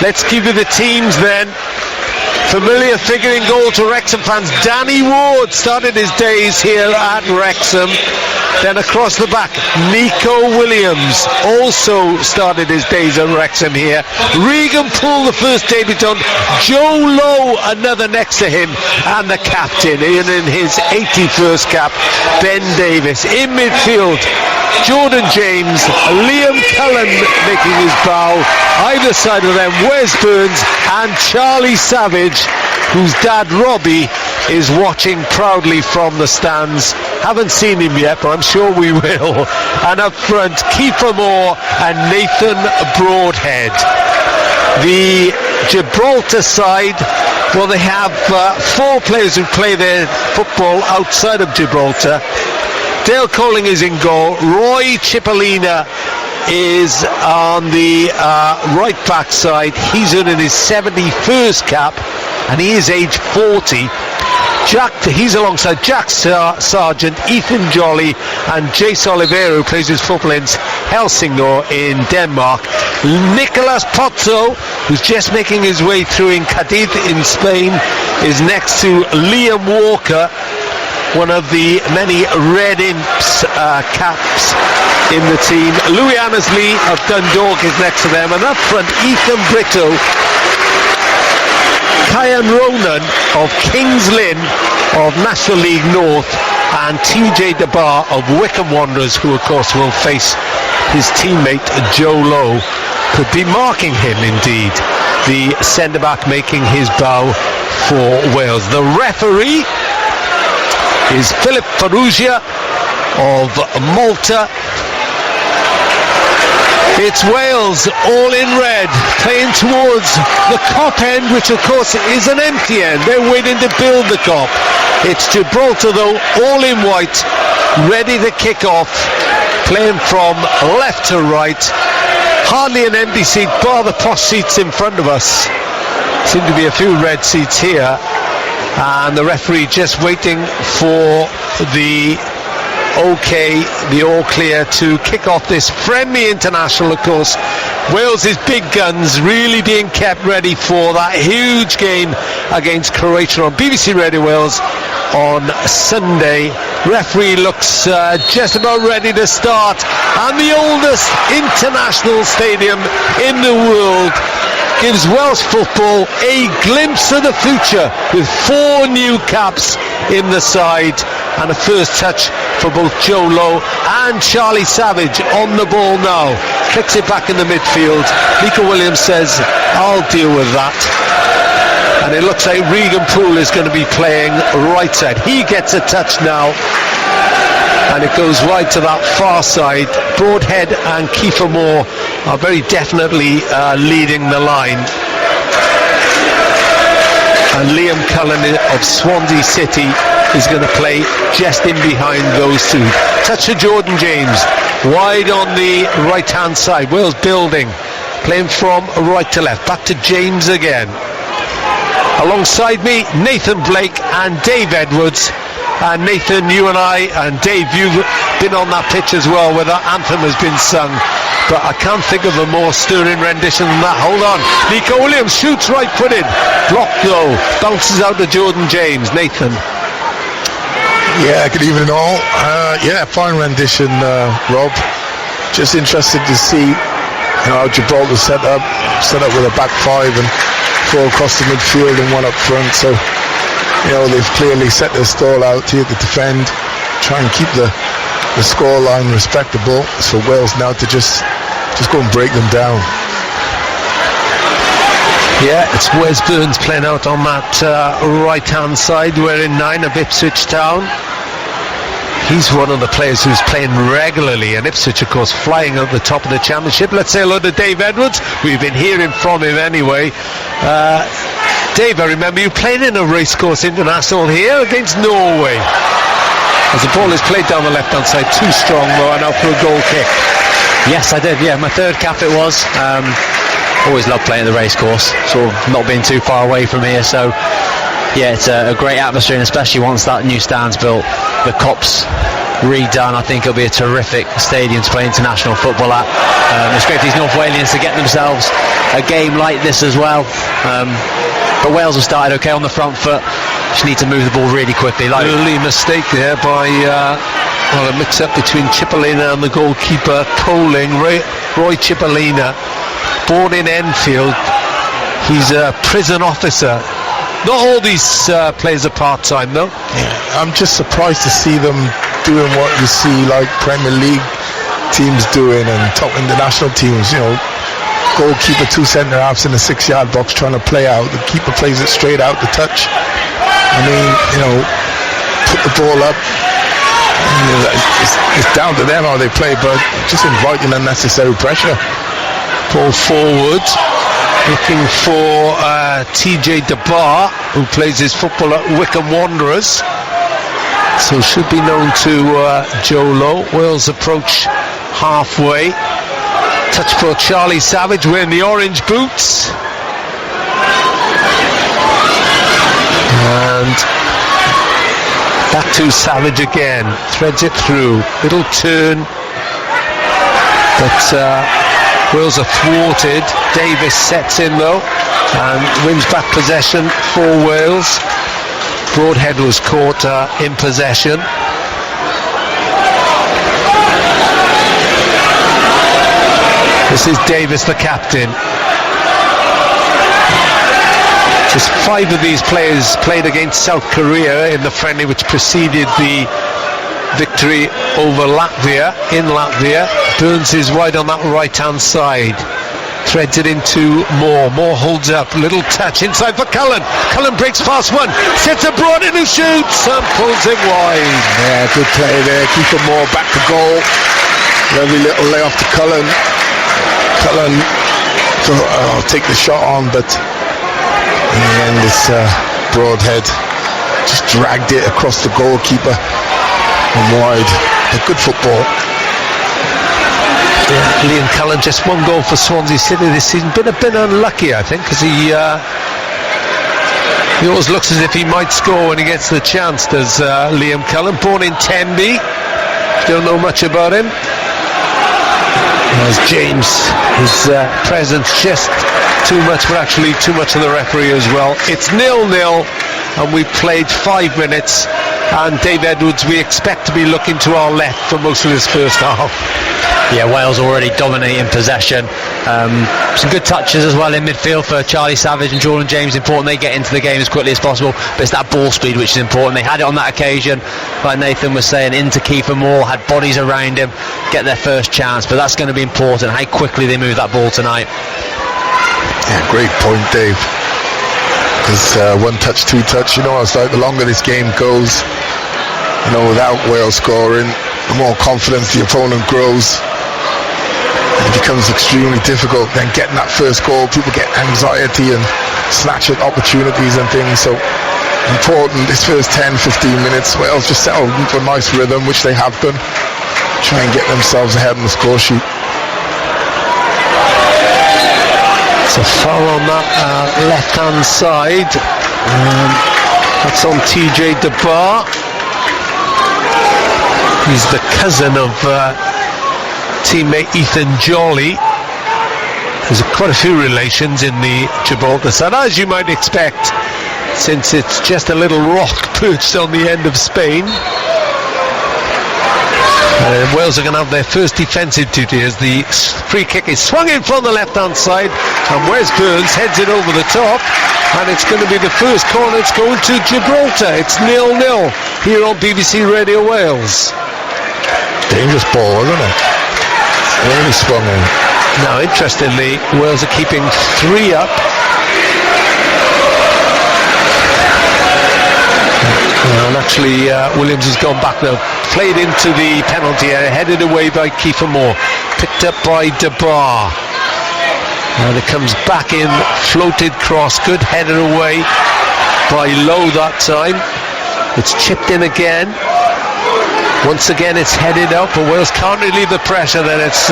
Let's give you the teams then. Familiar figure in goal to Wrexham fans, Danny Ward started his days here at Wrexham. Then across the back, Nico Williams also started his days at Wrexham here. Regan Poole, the first debutant. Joe Lowe, another next to him. And the captain in his 81st cap, Ben Davis. In midfield, Jordan James, Liam Cullen making his bow. Either side of them, Wes Burns and Charlie Savage, whose dad Robbie is watching proudly from the stands. Haven't seen him yet, but I'm sure we will. And up front, Kiefer Moore and Nathan Broadhead. The Gibraltar side, well, they have 4 players who play their football outside of Gibraltar. Dale Colling is in goal. Roy Cipollina is on the right back side. He's earning his 71st cap, and he is age 40. He's alongside Jack Sargent, Ethan Jolly and Jace Oliveira, who plays his football in Helsingør in Denmark. Nicolas Pozzo, who's just making his way through in Cadiz in Spain, is next to Liam Walker, one of the many Red Imps caps in the team. Louis Annesley of Dundalk is next to them, and up front, Ethan Brito, Kyan Ronan of Kings Lynn of National League North, and TJ DeBar of Wycombe Wanderers, who of course will face his teammate Joe Lowe. Could be marking him indeed, the centre-back making his bow for Wales. The referee is Philip Farrugia of Malta. It's Wales, all in red, playing towards the Kop end, which of course is an empty end. They're waiting to build the Kop. It's Gibraltar though, all in white, ready to kick off, playing from left to right. Hardly an empty seat, bar the posh seats in front of us. Seem to be a few red seats here. And the referee just waiting for the the all clear to kick off this friendly international. Of course, Wales' big guns really being kept ready for that huge game against Croatia on BBC Radio Wales on Sunday. Referee looks just about ready to start, and the oldest international stadium in the world gives Welsh football a glimpse of the future with 4 new caps in the side, and a first touch for both Joe Lowe and Charlie Savage on the ball now. Kicks it back in the midfield. Nico Williams says, I'll deal with that. And it looks like Regan Poole is going to be playing right side. He gets a touch now, and it goes right to that far side. Broadhead and Kiefer Moore are very definitely leading the line. And Liam Cullen of Swansea City is going to play just in behind those two. Touch to Jordan James, wide on the right hand side. Wales building, playing from right to left. Back to James again. Alongside me, Nathan Blake and Dave Edwards. And Nathan, you and I, and Dave, you've been on that pitch as well where that anthem has been sung. But I can't think of a more stirring rendition than that. Hold on. Nico Williams shoots right-footed. Blocked though. Bounces out to Jordan James. Nathan. Yeah, good evening all. Fine rendition, Rob. Just interested to see how Gibraltar set up with a back 5 and 4 across the midfield and 1 up front. So, they've clearly set their stall out here to defend, try and keep the score line respectable. So Wales now to just go and break them down. Yeah, it's Wes Burns playing out on that right hand side. We're in 9 of Ipswich Town. He's one of the players who's playing regularly, and Ipswich of course flying at the top of the championship. Let's say hello to Dave Edwards. We've been hearing from him anyway. Dave, I remember you playing in a racecourse international here against Norway. As the ball is played down the left-hand side, too strong though, and out for a goal kick. Yes, I did, my 3rd cap it was. Always loved playing the racecourse, sort of not being too far away from here, so Yeah, it's a great atmosphere, and especially once that new stand's built, the Copse redone, I think it'll be a terrific stadium to play international football at. It's great for these North Walians to get themselves a game like this as well. But Wales have started okay on the front foot. Just need to move the ball really quickly. Early mistake there by a mix-up between Cipollina and the goalkeeper Coling. Roy Cipollina, born in Enfield. He's a prison officer. Not all these players are part-time though. Yeah, I'm just surprised to see them doing what you see like Premier League teams doing and top international teams, you know, goalkeeper, 2 centre-halves in the 6-yard box trying to play out. The keeper plays it straight out the touch. I mean, you know, put the ball up. It's down to them how they play, but just inviting unnecessary pressure. Ball forward, looking for TJ DeBar, who plays his football at Wycombe Wanderers. So should be known to Joe Lowe. Wales approach halfway. Touch for Charlie Savage wearing the orange boots. And back to Savage again. Threads it through. Little turn. But Wales are thwarted. Davis sets in though and wins back possession for Wales. Broadhead was caught in possession. This is Davis, the captain. Just 5 of these players played against South Korea in the friendly which preceded the victory over Latvia, in Latvia. Burns is wide on that right-hand side. Threads it into Moore. Moore holds up. Little touch inside for Cullen. Cullen breaks past one. Sets abroad in who shoots and pulls it wide. Yeah, good play there. Keeper Moore back to goal. Lovely little lay off to Cullen. Cullen take the shot on, but in the end this Broadhead just dragged it across the goalkeeper and wide. But good football. Yeah, Liam Cullen, just 1 goal for Swansea City this season. Been a bit unlucky, I think, because he always looks as if he might score when he gets the chance. Does Liam Cullen, born in Tenby. Don't know much about him. As James, his presence just too much, but actually too much of the referee as well. It's 0-0 and we've played 5 minutes, and Dave Edwards, we expect to be looking to our left for most of this first half. Yeah, Wales already dominating possession. Some good touches as well in midfield for Charlie Savage and Jordan James. Important they get into the game as quickly as possible, but it's that ball speed which is important. They had it on that occasion, like Nathan was saying, into Kiefer Moore, had bodies around him, get their first chance, but that's going to be important, how quickly they move that ball tonight. Yeah, great point, Dave. Because 1 touch, 2 touch, you know, it's like the longer this game goes, you know, without Wales scoring, the more confidence the opponent grows. It becomes extremely difficult. Then getting that first goal, people get anxiety and snatch at opportunities and things. So important this first 10-15 minutes. Wales just settle into a nice rhythm, which they have done. Try and get themselves ahead on the score sheet. It's a foul on that left-hand side. That's on TJ DeBar. He's the cousin of teammate Ethan Jolly. There's quite a few relations in the Gibraltar side, as you might expect, since it's just a little rock perched on the end of Spain. Wales are going to have their first defensive duty as the free kick is swung in from the left-hand side, and Wes Burns heads it over the top, and it's going to be the first corner. It's going to Gibraltar. It's 0-0 here on BBC Radio Wales. Dangerous ball, isn't it? Really swung in. Now, interestingly, Wales are keeping 3 up. And actually, Williams has gone back now. Played into the penalty area, headed away by Kiefer Moore. Picked up by DeBar. And it comes back in, floated cross, good headed away by Lowe that time. It's chipped in again. Once again it's headed up, but Wales can't relieve the pressure. Then it's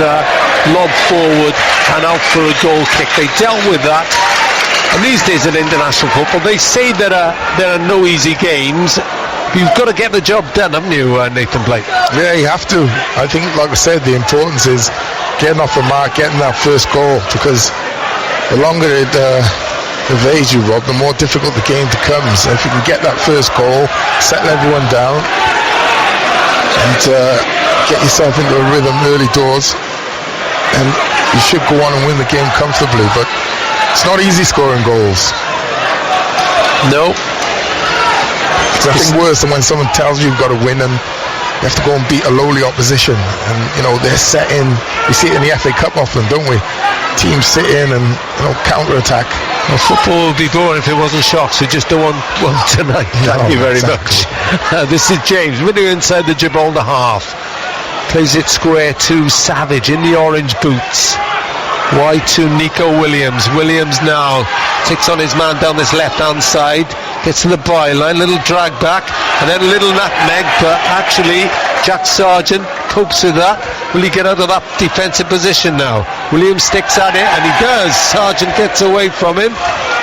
lobbed forward and out for a goal kick. They dealt with that, And these days in international football, they say there are no easy games. You've got to get the job done, haven't you, Nathan Blake? Yeah, you have to. I think, like I said, the importance is getting off the mark, getting that first goal, because the longer it evades you, Rob, the more difficult the game becomes. If you can get that first goal, settle everyone down, and get yourself into a rhythm early doors, and you should go on and win the game comfortably. But it's not easy scoring goals. No. There's nothing worse than when someone tells you you've got to win and you have to go and beat a lowly opposition. And, they're set in. We see it in the FA Cup often, don't we? Teams sit in and, counter-attack. Well, football would be boring if it wasn't shocks. We just don't want one tonight. Thank you very much. This is James, really inside the Gibraltar half. Plays it square to Savage in the orange boots. Wide to Nico Williams. Williams now takes on his man down this left-hand side. Gets to the byline, little drag back, and then a little nutmeg, but actually Jack Sargent copes with that. Will he get out of that defensive position now? Williams sticks at it, and he does. Sargent gets away from him,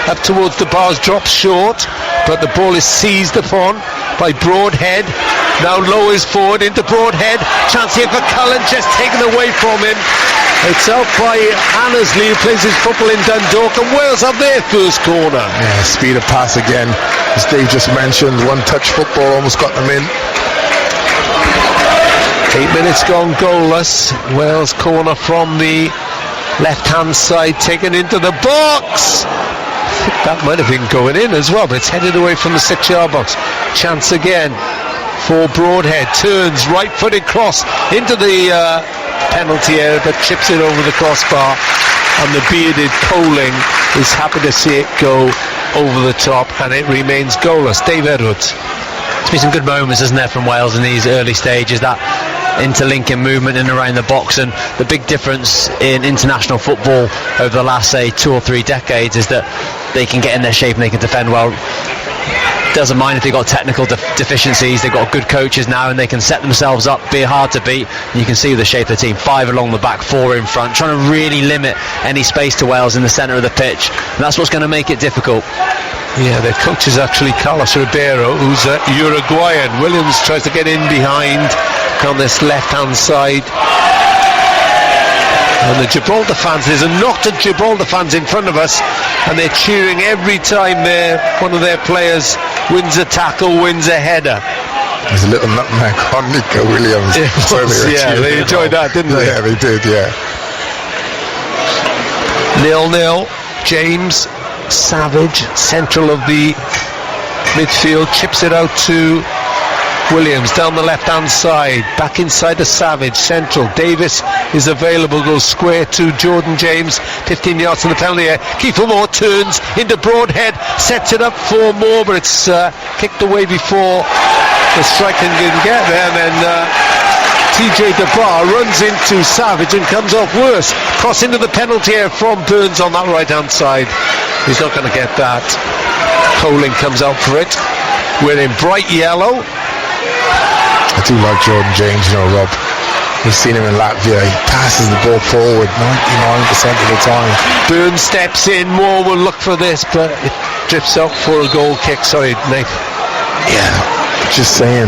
up towards the bars, drops short, but the ball is seized upon by Broadhead. Now lowers forward into Broadhead. Chance here for Cullen, just taken away from him. It's out by Annesley, who plays his football in Dundalk, and Wales have their first corner. Yeah, speed of pass again. As Dave just mentioned, one-touch football almost got them in. 8 minutes gone goalless. Wales corner from the left-hand side, taken into the box. That might have been going in as well, but it's headed away from the 6-yard box. Chance again for Broadhead. Turns, right-footed cross into the penalty area, but chips it over the crossbar, and the bearded Coling is happy to see it go over the top, and it remains goalless. Dave Edwards. There's been some good moments, isn't there, from Wales in these early stages, that interlinking movement in and around the box, and the big difference in international football over the last, say, 2 or 3 decades is that they can get in their shape and they can defend well. Doesn't mind if they've got technical deficiencies. They've got good coaches now, and they can set themselves up, be hard to beat. And you can see the shape of the team: 5 along the back, 4 in front, trying to really limit any space to Wales in the centre of the pitch, and that's what's going to make it difficult. Yeah, their coach is actually Carlos Ribeiro, who's Uruguayan. Williams tries to get in behind on this left-hand side. And the Gibraltar fans, there's a knot of Gibraltar fans in front of us, and they're cheering every time one of their players wins a tackle, wins a header. There's a little nutmeg on Nico Williams. They enjoyed that, didn't they? Yeah, they did, yeah. 0-0. James Savage, central of the midfield, chips it out to Williams down the left-hand side, back inside the Savage, central. Davis is available, goes square to Jordan James, 15 yards from the penalty area. Kiefer Moore turns into Broadhead, sets it up for Moore, but it's kicked away before the striker can get there, and then TJ DeBar runs into Savage and comes off worse. Cross into the penalty area from Burns on that right-hand side. He's not going to get that. Coling comes out for it. We're in bright yellow. I do like Jordan James, Rob. We've seen him in Latvia. He passes the ball forward 99% of the time. Burns steps in. Moore will look for this, but it drifts out for a goal kick. Sorry, Nick. Yeah, just saying.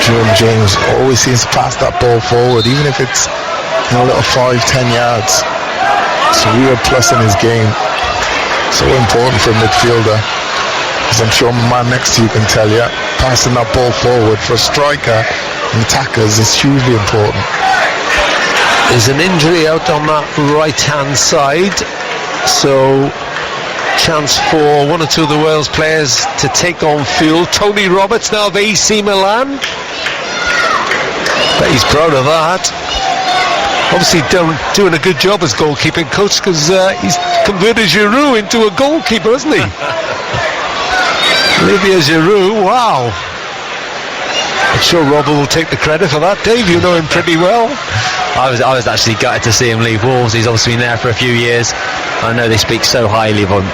Jordan James always seems to pass that ball forward, even if it's a little 5-10 yards. It's a real plus in his game. So important for a midfielder, as I'm sure my man next to you can tell you. Passing that ball forward for a striker and attackers is hugely important. There's an injury out on that right-hand side, so chance for 1 or 2 of the Wales players to take on field. Tony Roberts now of AC Milan. Bet he's proud of that. Obviously doing a good job as goalkeeping coach, because he's converted Giroud into a goalkeeper, hasn't he? Olivier Giroud, wow. I'm sure Robert will take the credit for that. Dave, you know him pretty well. I was actually gutted to see him leave Wolves. He's obviously been there for a few years. I know they speak so highly of him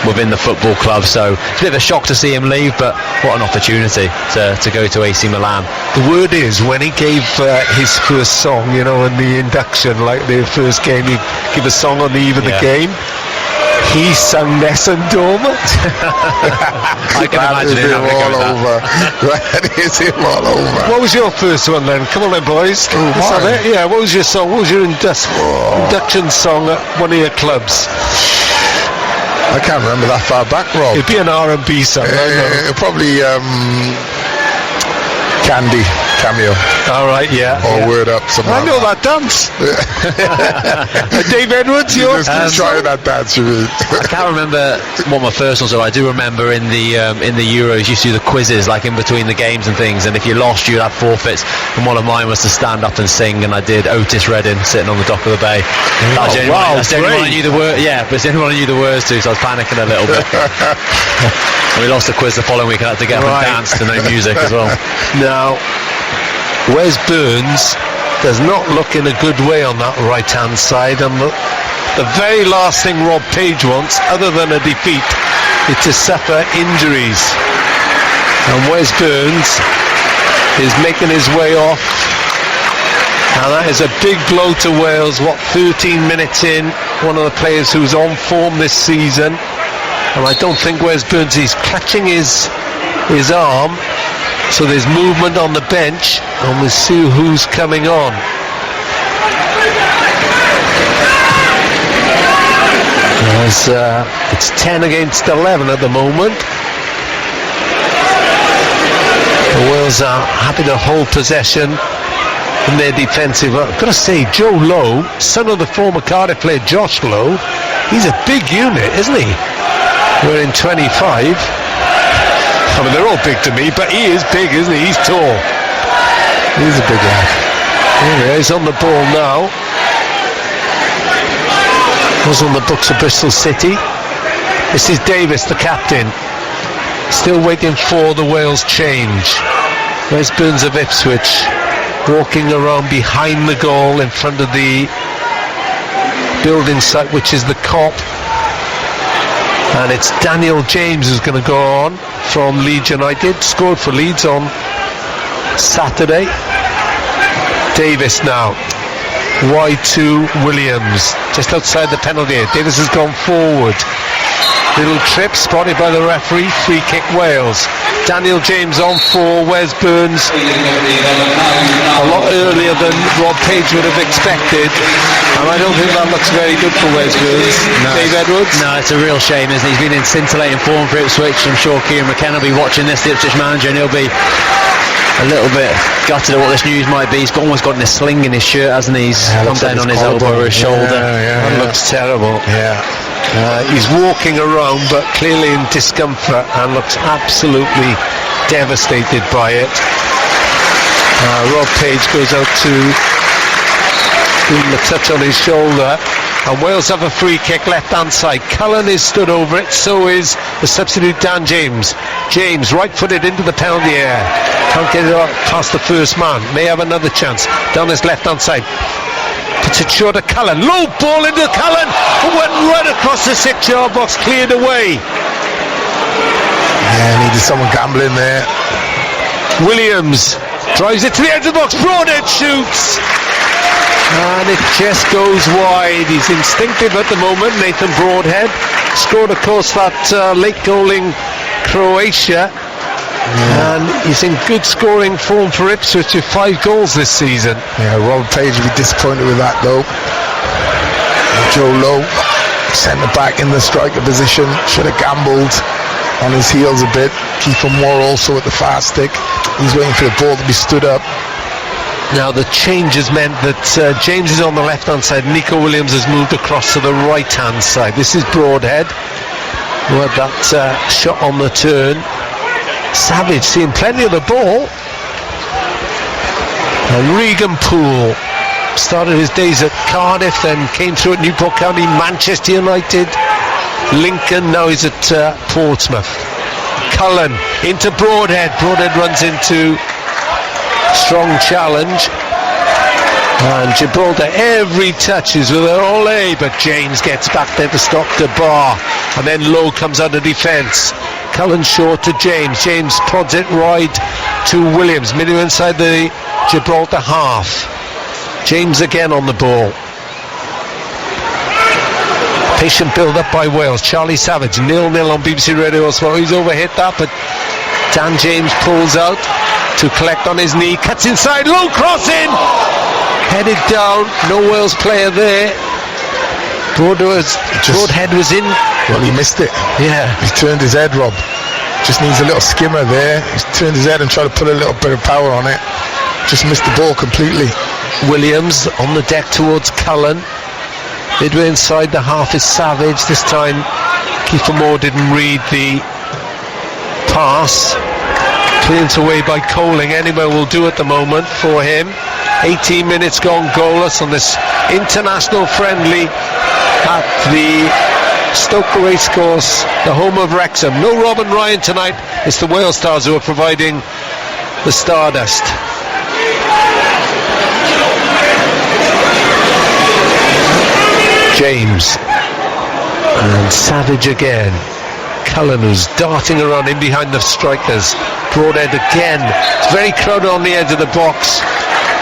within the football club, so it's a bit of a shock to see him leave, but what an opportunity to go to AC Milan. The word is, when he gave his first song, in the induction, like the first game, he gave a song on the eve of the game. He sung Nessun Dorma. I can imagine him all over. That is him all over. What was your first one then? Come on then, boys. Let's have it. Yeah, what was your song? What was your induction song at one of your clubs? I can't remember that far back, Rob. It'd be an R&B song. Probably Candy Cameo. All right, yeah. Or Word Up. I know that dance. Dave Edwards, yours? Try that dance with me. I can't remember what my first ones were. I do remember in the Euros, you used to do the quizzes like in between the games and things, and if you lost, you'd have forfeits. And one of mine was to stand up and sing, and I did Otis Redding sitting on the dock of the bay. That's the only one I knew the word. Yeah, but it's the only one I knew the words to, so I was panicking a little bit. And we lost the quiz the following week, and I had to get up and dance to no music as well. Now, Wes Burns does not look in a good way on that right-hand side, and the very last thing Rob Page wants, other than a defeat, is to suffer injuries. And Wes Burns is making his way off, and that is a big blow to Wales. 13 minutes in, one of the players who's on form this season, and I don't think Wes Burns is clutching his arm. So there's movement on the bench, and we'll see who's coming on. It's 10 against 11 at the moment. The Wales are happy to hold possession in their defensive. I've got to say, Joe Lowe, son of the former Cardiff player Josh Lowe, he's a big unit, isn't he? We're in 25. I mean, they're all big to me, but he is big, isn't he? He's tall. He's a big lad. Anyway, he's on the ball now. Was on the books of Bristol City. This is Davis, the captain. Still waiting for the Wales change. Wes Burns of Ipswich, walking around behind the goal in front of the building site, which is the Cop. And it's Daniel James who's going to go on from Leeds United. Scored for Leeds on Saturday. Davis now. Wide to Williams. Just outside the penalty area. Davis has gone forward. Little trip spotted by the referee. Free kick Wales. Daniel James on for Wes Burns. A lot earlier than Rob Page would have expected. And I don't think that looks very good for Wes Burns. No. Dave Edwards? No, it's a real shame, isn't it? He's been in scintillating form for Ipswich. I'm sure Kieran McKenna will be watching this, the Ipswich manager, and he'll be a little bit gutted at what this news might be. He's almost got a sling in his shirt, hasn't he? He's come down on his elbow or his shoulder. That looks terrible. Yeah. He's walking around, but clearly in discomfort, and looks absolutely devastated by it. Rob Page goes out to give him a touch on his shoulder, and Wales have a free kick left hand side. Cullen is stood over it, so is the substitute Dan James. James right footed into the penalty area, can't get it past the first man, may have another chance down this left hand side. Puts it short of Cullen, low ball into Cullen, went right across the 6-yard box, cleared away. Yeah, needed someone gambling there. Williams drives it to the edge of the box, Broadhead shoots, and it just goes wide. He's instinctive at the moment, Nathan Broadhead. Scored, of course, that late goal in Croatia. Yeah. And he's in good scoring form for Ipswich with 5 goals this season. Yeah, Rob Page will be disappointed with that though. Joe Lowe, centre back in the striker position, should have gambled on his heels a bit. Kiefer Moore also at the far stick. He's waiting for the ball to be stood up. Now the change has meant that James is on the left hand side. Nico Williams has moved across to the right hand side. This is Broadhead, who had that shot on the turn. Savage seeing plenty of the ball. And Regan Poole started his days at Cardiff, then came through at Newport County, Manchester United, Lincoln, now he's at Portsmouth. Cullen into Broadhead. Broadhead runs into strong challenge. And Gibraltar, every touch is with an ole, but James gets back there to stop the bar. And then Lowe comes under defence. Cullen short to James. James prods it right to Williams. Middle inside the Gibraltar half. James again on the ball. Patient build-up by Wales. Charlie Savage, 0-0 on BBC Radio Sport. He's overhit that, but Dan James pulls out to collect on his knee. Cuts inside, low cross in! Headed down, no Wales player there. Broadhead was in. Well, he missed it. Yeah. He turned his head, Rob. Just needs a little skimmer there. He's turned his head and tried to put a little bit of power on it. Just missed the ball completely. Williams on the deck towards Cullen. Midway inside the half is Savage. This time Kiefer Moore didn't read the pass. Clearance away by Coling. Anywhere will do at the moment for him. 18 minutes gone goalless on this international friendly at the Stoke Racecourse, the home of Wrexham. No Robin Ryan tonight. It's the Wales Stars who are providing the stardust. James and Savage again. Cullen, who's darting around in behind the strikers. Broadhead again. It's very crowded on the edge of the box,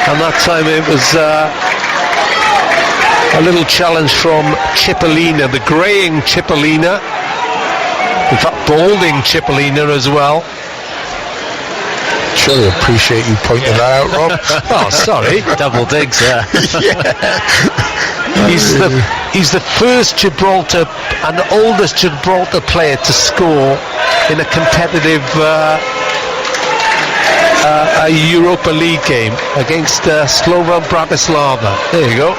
and that time it was a little challenge from Cipollina, the greying Cipollina, in fact balding Cipollina as well. Surely appreciate you pointing that out, Rob. Oh, sorry. Double digs, yeah. He's the first Gibraltar and oldest Gibraltar player to score in a competitive a Europa League game against Slovan Bratislava. There you go.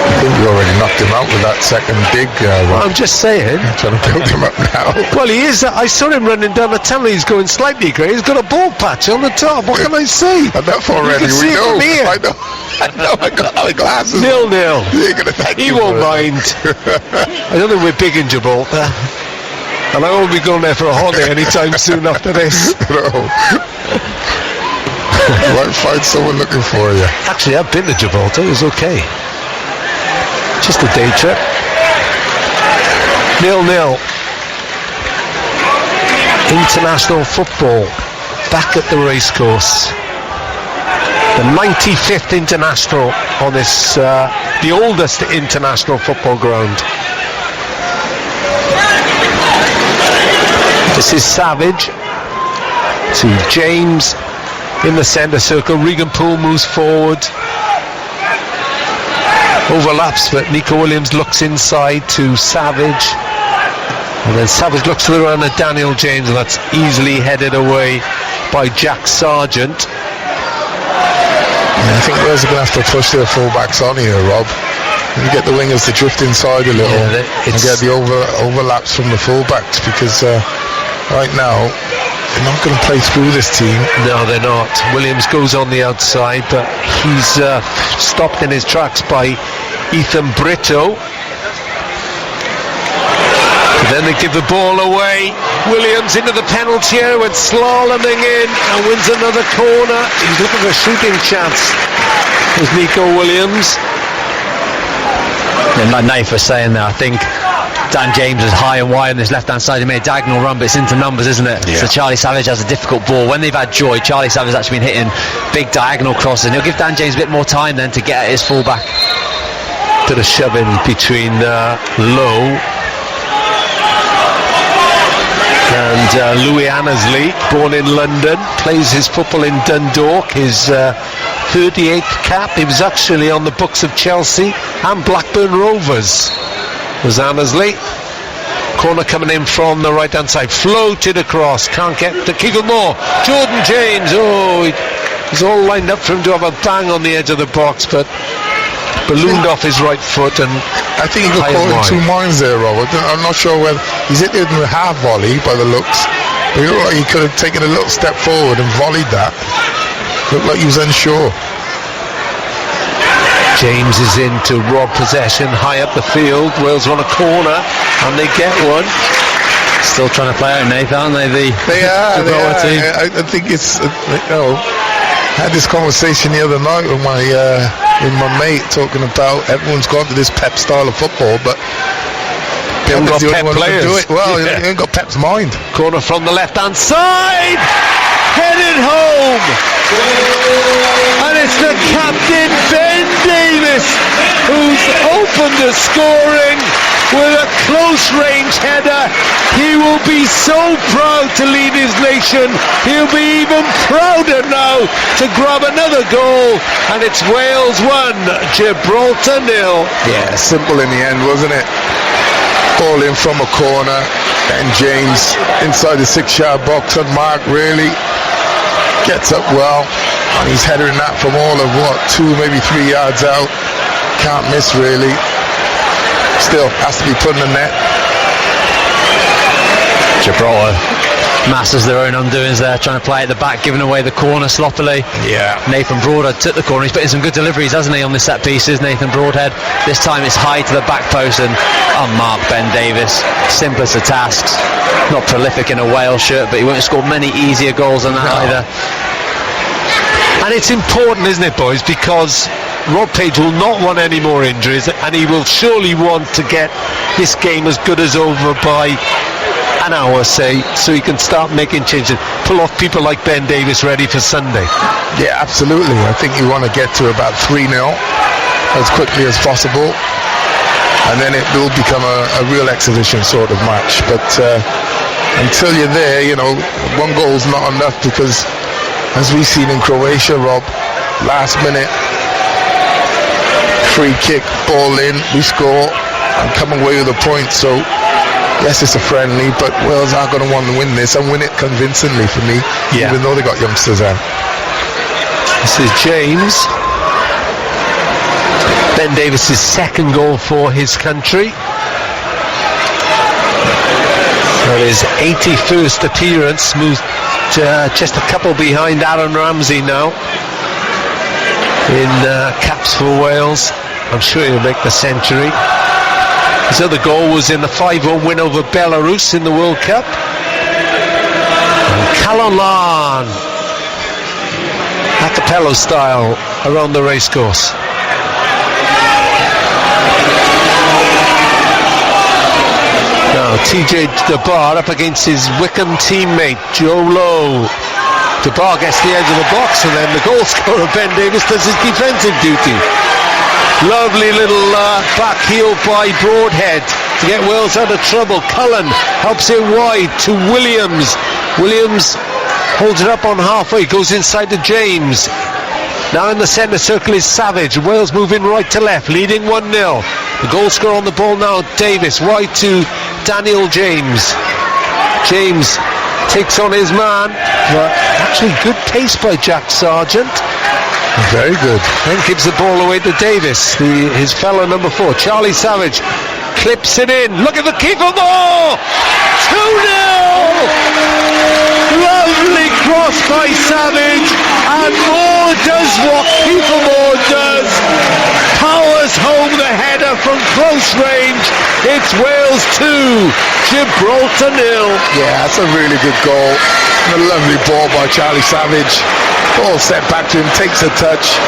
I think you already knocked him out with that second dig. I'm just saying. I'm trying to build him up now. Well, he is. I saw him running down the tunnel. He's going slightly grey. He's got a ball patch on the top. What can I say? Enough already. You can see it from here. I know. I got my glasses. 0-0. He won't mind. I don't think we're big in Gibraltar, and I won't be going there for a holiday anytime soon after this. No. You might find someone looking for you. Actually, I've been to Gibraltar. It was okay. Just a day trip. 0-0. International football back at the racecourse. The 95th international on this, the oldest international football ground. This is Savage to James in the centre circle. Regan Poole moves forward. Overlaps, but Nico Williams looks inside to Savage, and then Savage looks to the run at Daniel James, and that's easily headed away by Jack Sargent. I think Wales are going to have to push their fullbacks on here, Rob. You get the wingers to drift inside a little, and get the overlaps from the fullbacks, because right now they're not going to play through this team. No, they're not. Williams goes on the outside, but he's stopped in his tracks by Ethan Brito. And then they give the ball away. Williams into the penalty area, went slaloming in and wins another corner. He's looking for a shooting chance. There's Nico Williams. And like Nath was saying there, I think Dan James is high and wide on his left-hand side. He made a diagonal run, but it's into numbers, isn't it? Yeah. So Charlie Savage has a difficult ball. When they've had joy, Charlie Savage has actually been hitting big diagonal crosses, and he'll give Dan James a bit more time then to get at his fullback. Bit of shoving between Lowe and Louis Annesley, born in London, plays his football in Dundalk, his 38th cap. He was actually on the books of Chelsea and Blackburn Rovers. Was Annesley. Corner coming in from the right hand side, floated across, can't get to Keegan Moore. Jordan James, he's all lined up for him to have a bang on the edge of the box, but ballooned off his right foot, and I think he got caught in two minds there, Robert. I'm not sure whether he's hit it in a half volley by the looks. But he could have taken a little step forward and volleyed that. Looked like he was unsure. James is in to rob possession high up the field. Wales want a corner, and they get one. Still trying to play out, Nathan, aren't they? They are. I think it's, I had this conversation the other night with my mate, talking about everyone's gone to this pep style of football, but They haven't got Pep is the Pep only one who can do players. it. Well, Yeah. he ain't got Pep's mind. Corner from the left-hand side, headed home, and it's the captain Ben Davis who's opened the scoring with a close-range header. He will be so proud to lead his nation. He'll be even prouder now to grab another goal, and it's Wales 1, Gibraltar 0. Yeah, simple in the end, wasn't it? Ball in from a corner, and James inside the 6-yard box, and Mark really gets up well, and he's headering that from all of 2, maybe 3 yards out. Can't miss really. Still has to be put in the net. Gibraltar masters their own undoings there, trying to play at the back, giving away the corner sloppily. Yeah. Nathan Broadhead took the corner. He's put in some good deliveries, hasn't he, on the set pieces, Nathan Broadhead. This time it's high to the back post and unmarked Ben Davis. Simplest of tasks. Not prolific in a Wales shirt, but he won't have scored many easier goals than that either. And it's important, isn't it, boys, because Rob Page will not want any more injuries, and he will surely want to get this game as good as over by an hour, say, so he can start making changes, pull off people like Ben Davis ready for Sunday. Yeah, absolutely. I think you want to get to about 3-0 as quickly as possible, and then it will become a real exhibition sort of match. But until you're there, one goal's not enough, because as we've seen in Croatia, Rob, last minute free kick, ball in, we score and come away with a point. So yes, it's a friendly, but Wales are going to want to win this, and win it convincingly for me, even though they got youngsters out. This is James. Ben Davis' second goal for his country. That is 81st appearance, moved just a couple behind Aaron Ramsey now in caps for Wales. I'm sure he'll make the century. His other goal was in the 5-0 win over Belarus in the World Cup. And Callan, a cappella style around the racecourse. Now TJ DeBar up against his Wickham teammate Joe Lowe. DeBar gets the edge of the box, and then the goal scorer Ben Davis does his defensive duty. Lovely little back heel by Broadhead to get Wales out of trouble. Cullen helps it wide to Williams. Williams holds it up on halfway, goes inside to James. Now in the centre circle is Savage. Wales moving right to left, leading 1-0. The goal scorer on the ball now, Davis, wide to Daniel James. James takes on his man, but actually good pace by Jack Sargent. Very good. Then gives the ball away to Davis, his fellow number 4. Charlie Savage clips it in. Look at the keeper ball! 2-0! Lovely cross by Savage, and Moore does what Keeper Moore does. Powers home the header from close range. It's Wales 2, Gibraltar 0. Yeah, that's a really good goal. And a lovely ball by Charlie Savage. Ball set back to him, takes a touch,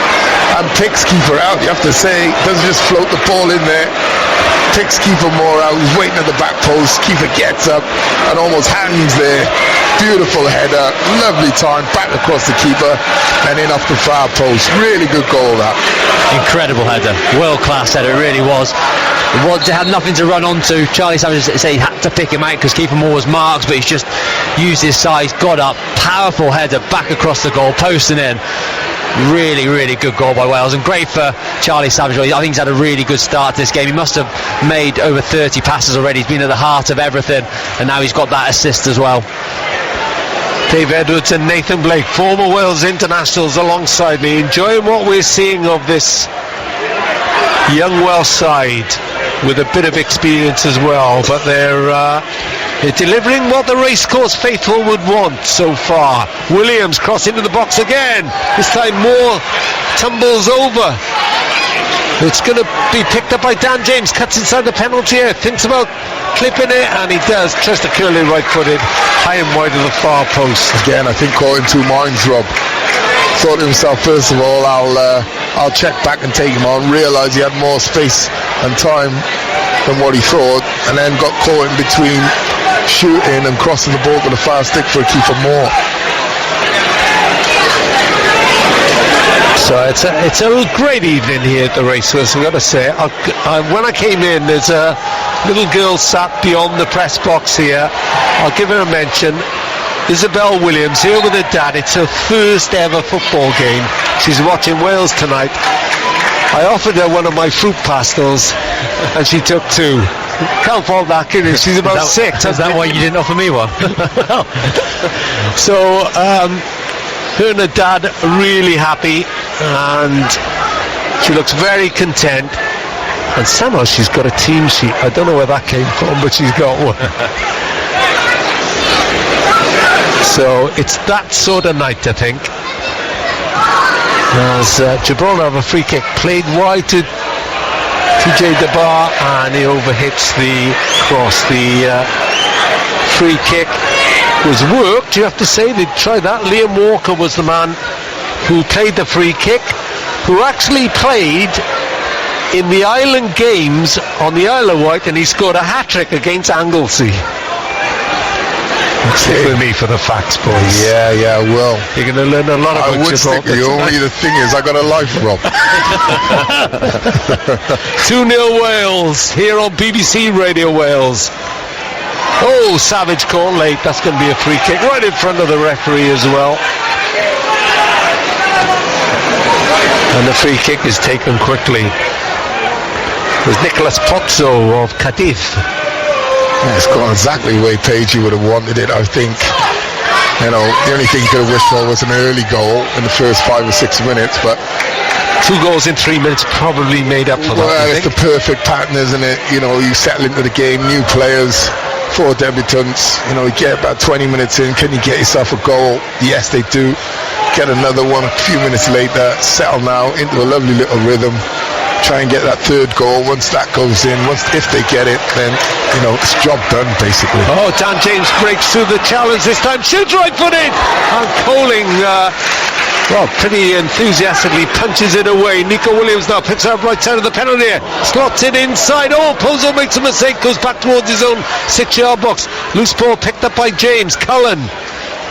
and picks keeper out. You have to say, doesn't just float the ball in there. Picks keeper more out. He's waiting at the back post. Keeper gets up and almost hangs there. Beautiful header, lovely time, back across the keeper and in off the far post. Really good goal, that. Incredible header, world-class header, it really was. They had nothing to run onto. Charlie Savage said he had to pick him out because Keeper Moore was marked, but he's just used his size, got up, powerful header back across the goal, posting in. Really, really good goal by Wales, and great for Charlie Savage. I think he's had a really good start to this game. He must have made over 30 passes already. He's been at the heart of everything, and now he's got that assist as well. Dave Edwards and Nathan Blake, former Wales internationals, alongside me, enjoying what we're seeing of this young Welsh side with a bit of experience as well, but they're delivering what the racecourse faithful would want so far. Williams cross into the box again. This time Moore tumbles over. It's going to be picked up by Dan James, cuts inside the penalty area, thinks about clipping it, and he does. Tries to curl it right-footed, high and wide of the far post. Again, I think caught in two minds, Rob. Thought to himself, first of all, I'll check back and take him on. Realised he had more space and time than what he thought, and then got caught in between shooting and crossing the ball to the far stick for a keeper more. So it's a great evening here at the Racehorse, I've got to say. When I came in, there's a little girl sat beyond the press box here. I'll give her a mention. Isabel Williams here with her dad. It's her first ever football game. She's watching Wales tonight. I offered her one of my fruit pastels and she took 2. Can't fault that, can you? She's about 6. Is that why you didn't offer me one? So her and her dad are really happy, and she looks very content, and somehow she's got a team sheet. I don't know where that came from, but she's got one. So it's that sort of night, I think, as Gibraltar have a free kick played wide to TJ DeBar, and he overhits the cross. The free kick was worked, you have to say. They tried that. Liam Walker was the man who played the free kick, who actually played in the Island Games on the Isle of Wight, and he scored a hat-trick against Anglesey. Stick with me for the facts, boys. Yeah, I will. You're going to learn a lot about Gibraltar. I would stick with you, only the thing is, I got a life, Rob. 2-0 Wales here on BBC Radio Wales. Oh, Savage caught late. That's going to be a free kick right in front of the referee as well. And the free kick is taken quickly. It was Nicolas Pozzo of Cadiz. Yeah, it's gone exactly the way Pagey would have wanted it, I think. You know, the only thing you could have wished for was an early goal in the first 5 or 6 minutes, but 2 goals in 3 minutes probably made up for that. Well, it's the perfect pattern, isn't it? You know, you settle into the game, new players, 4 debutants, you know, you get about 20 minutes in, can you get yourself a goal? Yes, they do. Get another one a few minutes later, settle now into a lovely little rhythm, try and get that 3rd goal. Once that goes in, if they get it, then, you know, it's job done, basically. Oh, Dan James breaks through the challenge this time, shoots right footed, and Coling, pretty enthusiastically punches it away. Nico Williams now picks up right side of the penalty area, slots it inside. Oh, Pozzo makes a mistake, goes back towards his own 6-yard box. Loose ball picked up by James. Cullen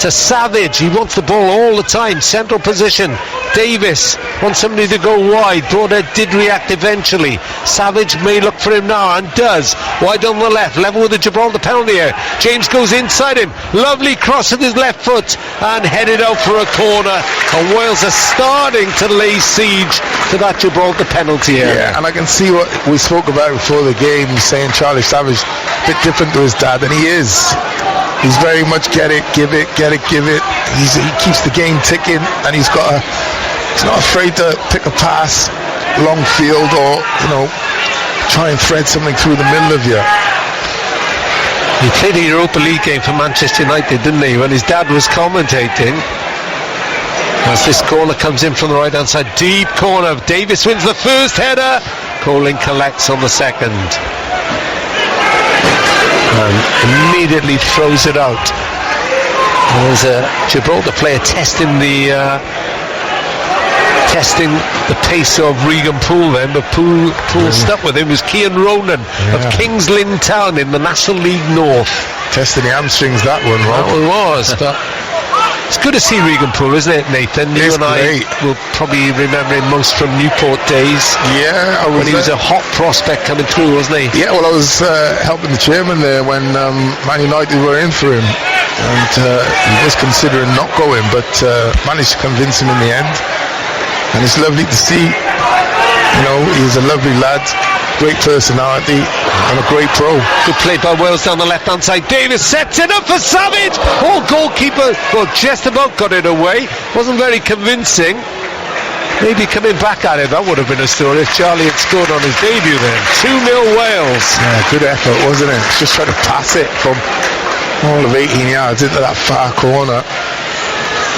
to Savage. He wants the ball all the time. Central position. Davis wants somebody to go wide. Broadhead did react eventually. Savage may look for him now, and does. Wide on the left, level with the Gibraltar penalty area. James goes inside him. Lovely cross with his left foot and headed out for a corner. And Wales are starting to lay siege to that Gibraltar penalty area. Yeah, and I can see what we spoke about before the game, saying Charlie Savage a bit different to his dad, and he is. He's very much get it, give it, get it, give it. He keeps the game ticking, and he's not afraid to pick a pass, long field, or, you know, try and thread something through the middle of you. He played a Europa League game for Manchester United, didn't he, when his dad was commentating. As this corner comes in from the right hand side, deep corner. Davis wins the first header. Coling collects on the second. And immediately throws it out. There's a Gibraltar player testing the pace of Regan Poole then, but Poole stuck with him. It was Cian Ronan of Kings Lynn Town in the National League North. Testing the hamstrings, that one, right? That one was, but it's good to see Regan Poole, isn't it, Nathan? You and I will probably remember him most from Newport days. Yeah, when he was a hot prospect coming through, wasn't he? Yeah, well, I was helping the chairman there when Man United were in for him, and he was considering not going, but managed to convince him in the end. And it's lovely to see. You know, he's a lovely lad, great personality, and a great pro. Good play by Wales down the left-hand side. Davis sets it up for Savage. Oh, goalkeeper, well, just about got it away. Wasn't very convincing. Maybe coming back at it, that would have been a story if Charlie had scored on his debut then. 2-0 Wales. Yeah, good effort, wasn't it? Just trying to pass it from all of 18 yards into that far corner.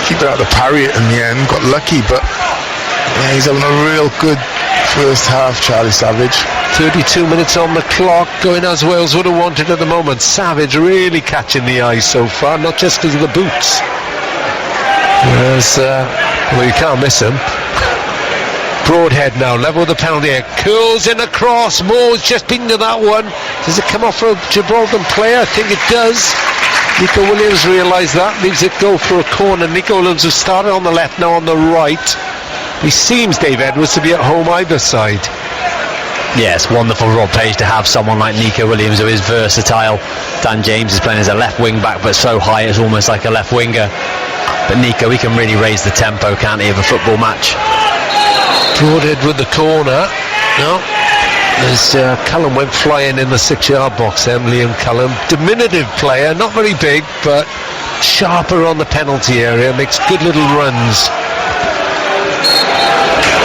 Keep it out to parry it in the end. Got lucky, but yeah, he's having a real good first half, Charlie Savage. 32 minutes on the clock, going as Wales would have wanted at the moment. Savage really catching the eye so far, not just because of the boots. Well, you can't miss him. Broadhead now, level with the penalty area. Curls in across. Moore's just been to that one. Does it come off for a Gibraltar player? I think it does. Nico Williams realised that. Leaves it go for a corner. Nico Williams has started on the left, now on the right. He seems, Dave Edwards, to be at home either side. Yeah, it's wonderful, Rob Page, to have someone like Nico Williams who is versatile. Dan James is playing as a left wing back, but so high it's almost like a left winger. But Nico, he can really raise the tempo, can't he, of a football match? Broadhead with the corner. No. As Cullen went flying in the 6-yard box, Liam Cullen. Diminutive player, not very big, but sharper on the penalty area, makes good little runs.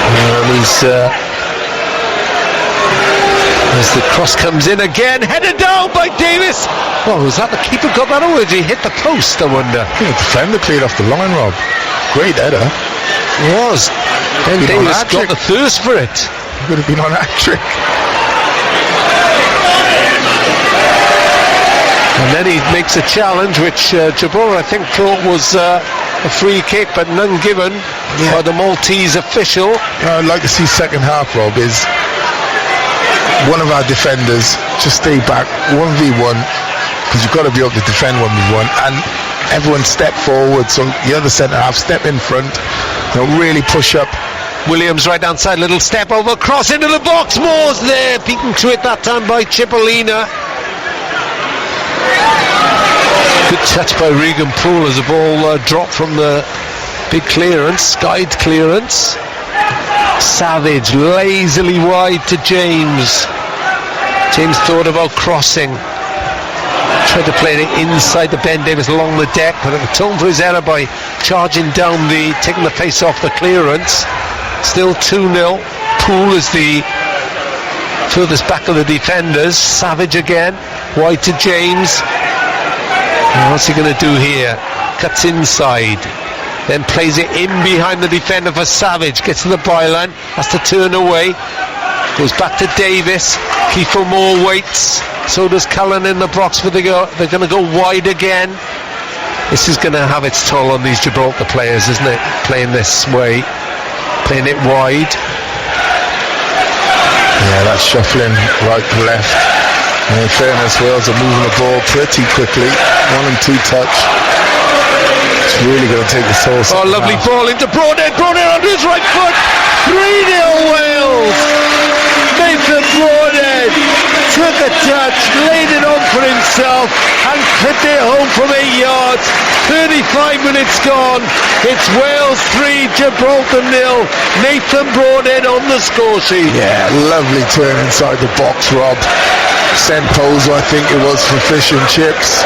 And he's... as the cross comes in again, headed down by Davis. Oh, was that the keeper got that, or did he hit the post, I wonder? I think the defender cleared off the line, Rob. Great header. It was. And Davis got the thirst for it. He would have been on that trick. And then he makes a challenge, which Gibraltar, I think, thought was a free kick, but none given by the Maltese official. I'd like to see second half, Rob, is one of our defenders just stay back 1v1, because you've got to be able to defend 1v1, and everyone step forward, so the other centre half step in front, really push up. Williams right hand side, little step over, cross into the box. Moore's there, beaten to it that time by Cipollina. Good touch by Regan Poole as the ball dropped from the big clearance, guide clearance. Savage lazily wide to James. James thought about crossing, tried to play it inside the Ben Davis along the deck, but atoned for his error by charging down taking the pace off the clearance. Still 2-0. Poole is the furthest back of the defenders. Savage again, wide to James. What's he going to do here? Cuts inside, then plays it in behind the defender for Savage, gets to the byline, has to turn away, goes back to Davis. Kiefer Moore waits, so does Cullen in the box, but they're going to go wide again. This is going to have its toll on these Gibraltar players, isn't it? Playing this way, playing it wide. Yeah, that's shuffling right to left. And in fairness, Wales are moving the ball pretty quickly. 1 and 2 touch. It's really going to take the toll. Oh, lovely ball into Broadhead. Broadhead on his right foot. 3-0 Wales. Nathan Broadhead took a touch, laid it on for himself, and clipped it home from 8 yards. 35 minutes gone. It's Wales 3, Gibraltar 0. Nathan Broadhead on the score sheet. Yeah, lovely turn inside the box, Rob. Sent Poser, I think it was, for fish and chips.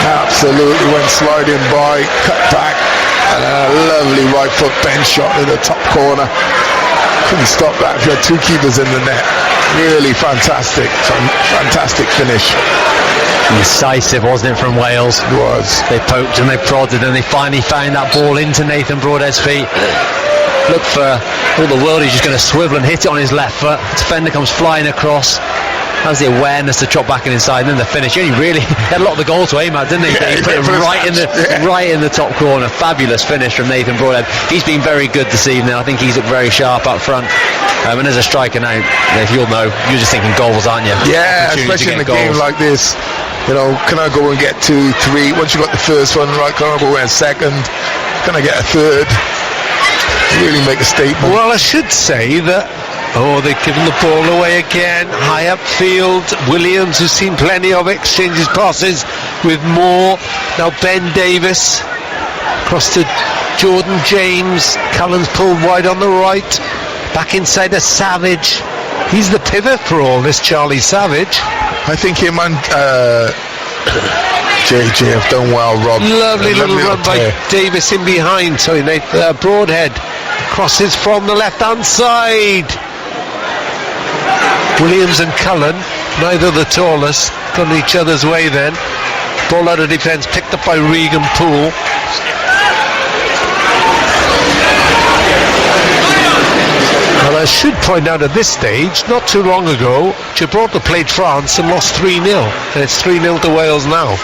Absolutely went sliding by, cut back, and a lovely right foot bench shot in the top corner. Couldn't stop that if you had 2 keepers in the net. Really fantastic finish. Decisive, wasn't it, from Wales? It was. They poked and they prodded, and they finally found that ball into Nathan Broadhead's feet. Look for all the world, he's just going to swivel and hit it on his left foot. Defender comes flying across. Has the awareness to chop back and inside, and then the finish. He only really had a lot of the goal to aim at, didn't he? Yeah, he put it right in the top corner. Fabulous finish from Nathan Broadhead. He's been very good this evening. I think he's looked very sharp up front. And as a striker now, if you'll know, you're just thinking goals, aren't you? Yeah, especially in a game like this. Can I go and get 2, 3? Once you got the first one right, can I go and second? Can I get a third? Really make a statement. Well, I should say that they've given the ball away again, high upfield. Williams, who's seen plenty of exchanges passes with Moore. Now Ben Davis across to Jordan James. Cullen's pulled wide on the right, back inside to Savage. He's the pivot for all this, Charlie Savage. I think him and JJ have done well, Rob. Lovely little run by Davis in behind. Sorry, Broadhead crosses from the left hand side. Williams and Cullen, neither the tallest, gone each other's way then. Ball out of defence, picked up by Regan Poole. Well, I should point out at this stage, not too long ago, Gibraltar played France and lost 3-0. And it's 3-0 to Wales now.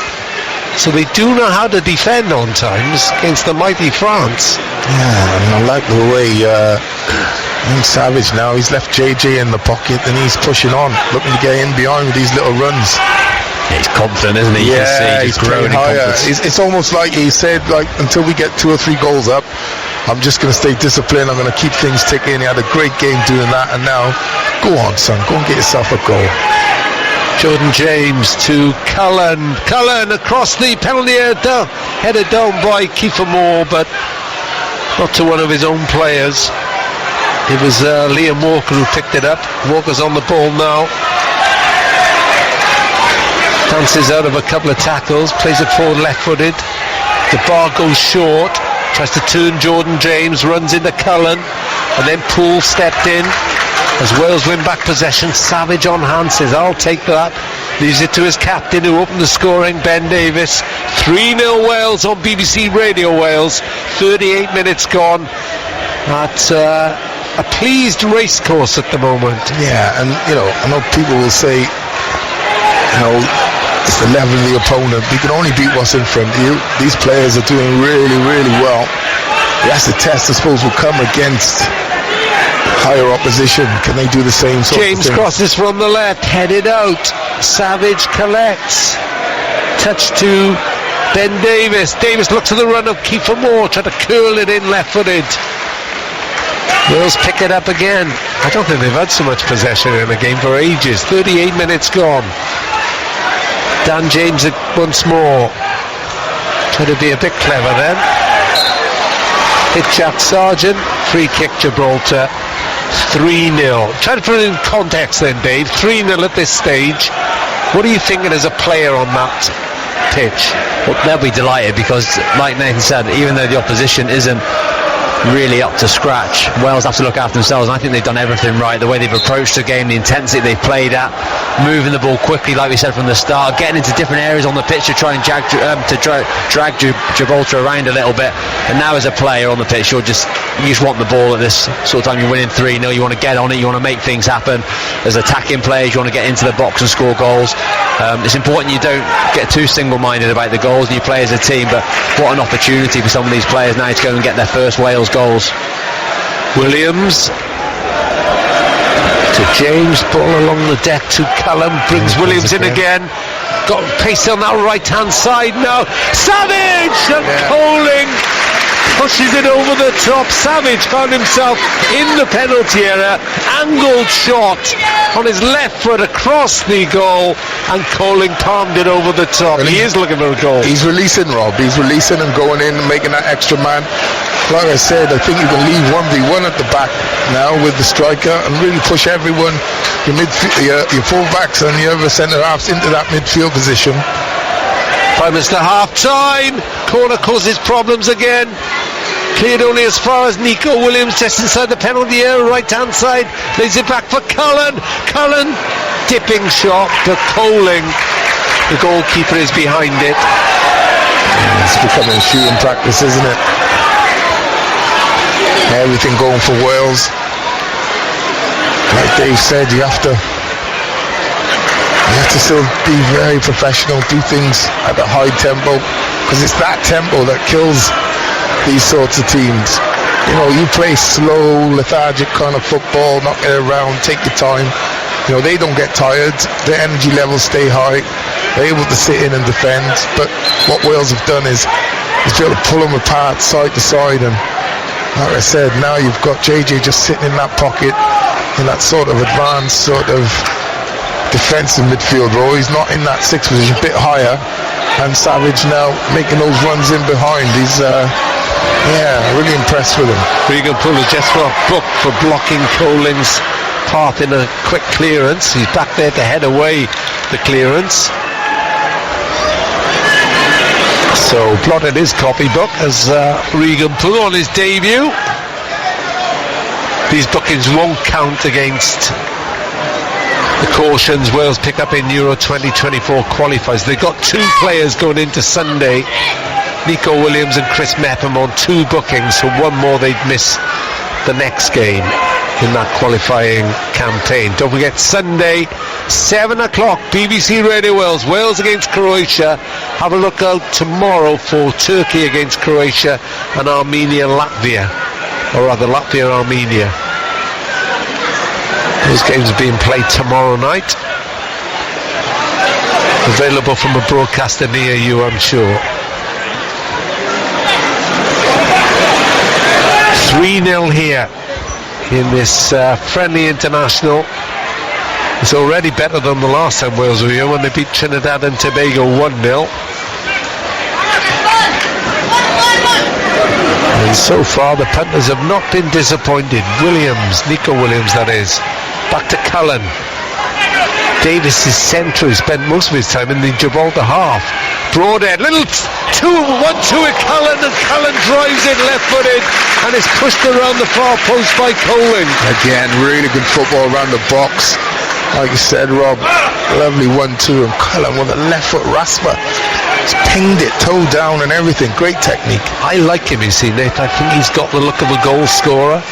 So they do know how to defend on times against the mighty France. Yeah, I like the way And Savage now, he's left JJ in the pocket and he's pushing on, looking to get in behind with these little runs. Yeah, he's confident, isn't he? You can see he's growing in confidence. It's almost like he said, like, until we get 2 or 3 goals up, I'm just going to stay disciplined, I'm going to keep things ticking. He had a great game doing that, and now, go on son, go and get yourself a goal. Jordan James to Cullen. Cullen across the penalty area, headed down by Kiefer Moore, but not to one of his own players. It was Liam Walker who picked it up. Walker's on the ball now. Dances out of a couple of tackles, plays it forward left-footed. The bar goes short, tries to turn Jordan James, runs into Cullen, and then Poole stepped in. As Wales win back possession, Savage on hand says, I'll take that. Leaves it to his captain who opened the scoring, Ben Davis. 3-0 Wales on BBC Radio Wales. 38 minutes gone at a pleased racecourse at the moment. Yeah, and I know people will say, it's the level of the opponent. You can only beat what's in front of you. These players are doing really, really well. That's the test, I suppose, will come against higher opposition. Can they do the same sort James of thing? crosses from the left, headed out. Savage collects. Touch to Ben Davis. Davis looks at the run of Kiefer Moore, trying to curl it in left-footed. Wales pick it up again. I don't think they've had so much possession in the game for ages. 38 minutes gone. Dan James once more. Trying to be a bit clever then. Hit Jack Sargent. Free kick Gibraltar. 3-0. Try to put it in context then, Dave. 3-0 at this stage. What are you thinking as a player on that pitch? Well, they'll be delighted because, like Nathan said, even though the opposition isn't really up to scratch, Wales have to look after themselves, and I think they've done everything right. The way they've approached the game, the intensity they've played at, moving the ball quickly like we said from the start, getting into different areas on the pitch to try and drag Gibraltar around a little bit. And now as a player on the pitch, you just want the ball at this sort of time. You're winning 3-0, you want to get on it, you want to make things happen. As attacking players, you want to get into the box and score goals. It's important you don't get too single-minded about the goals and you play as a team, but what an opportunity for some of these players now to go and get their first Wales goals. Williams to James, ball along the deck to Callum, brings Williams in again. Got pace on that right hand side now. Savage and Coling pushes it over the top. Savage found himself in the penalty area, angled shot on his left foot across the goal, and Coling palmed it over the top. He is looking for a goal. He's releasing, Rob. He's releasing and going in and making that extra man. Like I said, I think you can leave 1v1 at the back now with the striker and really push everyone, your full-backs and your other centre-halves into that midfield position. 5 minutes to half-time. Corner causes problems again. Cleared only as far as Nico Williams, just inside the penalty area, right-hand side. Lays it back for Cullen. Cullen, dipping shot, but Coling, the goalkeeper, is behind it. It's becoming a shooting practice, isn't it? Everything going for Wales. Like Dave said, you have to still be very professional, do things at a high tempo, because it's that tempo that kills these sorts of teams. You play slow, lethargic kind of football, not get around, take your time. They don't get tired, their energy levels stay high, they're able to sit in and defend. But what Wales have done is be able to pull them apart side to side, and like I said, now you've got JJ just sitting in that pocket, in that sort of advanced sort of defensive midfield role. He's not in that sixth position, a bit higher, and Savage now making those runs in behind. He's really impressed with him. Regan Poole just booked for blocking Coling's path in a quick clearance. He's back there to head away the clearance. So plotted his copybook as Regan Poole on his debut. These bookings won't count against the cautions Wales pick up in Euro 2024 qualifiers. They've got 2 players going into Sunday, Nico Williams and Chris Mepham, on 2 bookings, so one more they'd miss the next game in that qualifying campaign. Don't forget, Sunday 7 o'clock, BBC Radio Wales, Wales against Croatia. Have a look out tomorrow for Turkey against Croatia and Armenia Latvia, or rather Latvia Armenia. Those games are being played tomorrow night. Available from a broadcaster near you, I'm sure. 3-0 here in this friendly international. It's already better than the last time Wales were here when they beat Trinidad and Tobago 1-0. And so far the punters have not been disappointed. Nico Williams that is. Back to Cullen. Davis is central. He spent most of his time in the Gibraltar half. Broadhead, little 1-2 at Cullen, and Cullen drives it left-footed, and it's pushed around the far post by Colling. Again, really good football around the box. Like you said, Rob, lovely 1-2, and Cullen with a left foot rasper. He's pinged it, toe down and everything. Great technique. I like him, you see, Nate. I think he's got the look of a goal scorer.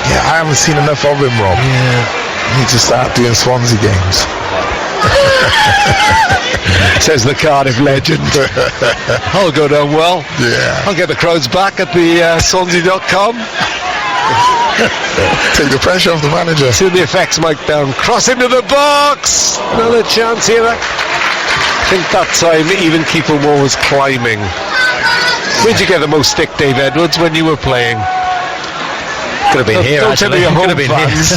Yeah, I haven't seen enough of him, Rob. Yeah. He needs to start doing Swansea games. Says the Cardiff legend. I'll go down well. Yeah. I'll get the crowds back at the Swansea.com. Take the pressure off the manager. See the effects, Mike down. Cross into the box. Another chance here. I think that time even keeper Moore was climbing. Where'd you get the most stick, Dave Edwards, when you were playing? Could have been here, don't actually. Could have been fans.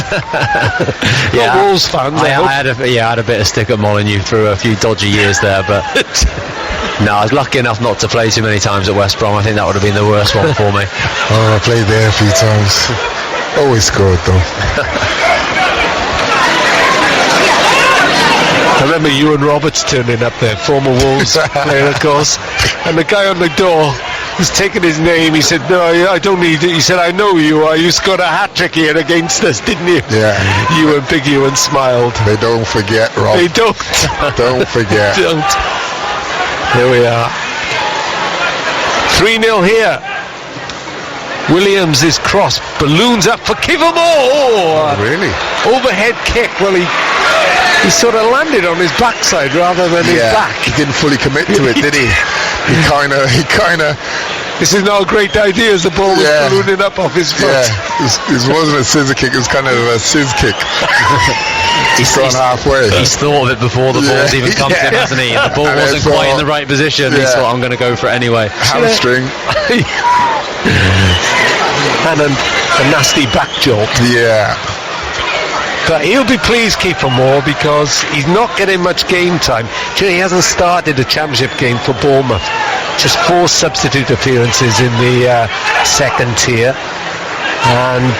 Yeah, not Wolves fans. I had a bit of stick at Molineux through a few dodgy years there, but no, I was lucky enough not to play too many times at West Brom. I think that would have been the worst one for me. Oh, I played there a few times. Always scored though. I remember Ewan Roberts turning up there, former Wolves player, of course, and the guy on the door was taking his name. He said, "No, I don't need it." He said, "I know you. You scored a hat-trick here against us, didn't you?" Yeah. Big Ewan smiled. They don't forget, Rob. They don't. Don't forget. Don't. Here we are. 3-0 here. Williams is crossed, balloons up for Kiefer Moore. Oh, really? Overhead kick. Well, he sort of landed on his backside rather than his back. He didn't fully commit to it, did he? He kind of. This is now a great idea as the ball was ballooning up off his foot. Yeah, it wasn't a scissor kick, it was kind of a sizz kick. He's gone halfway. He's thought of it before the ball's even come to him, hasn't he? And the ball wasn't quite in the right position. He thought, I'm going to go for it anyway. Hamstring. And a nasty back jolt. Yeah. But he'll be pleased, Kiefer Moore, because he's not getting much game time. He hasn't started a championship game for Bournemouth. Just 4 substitute appearances in the second tier. And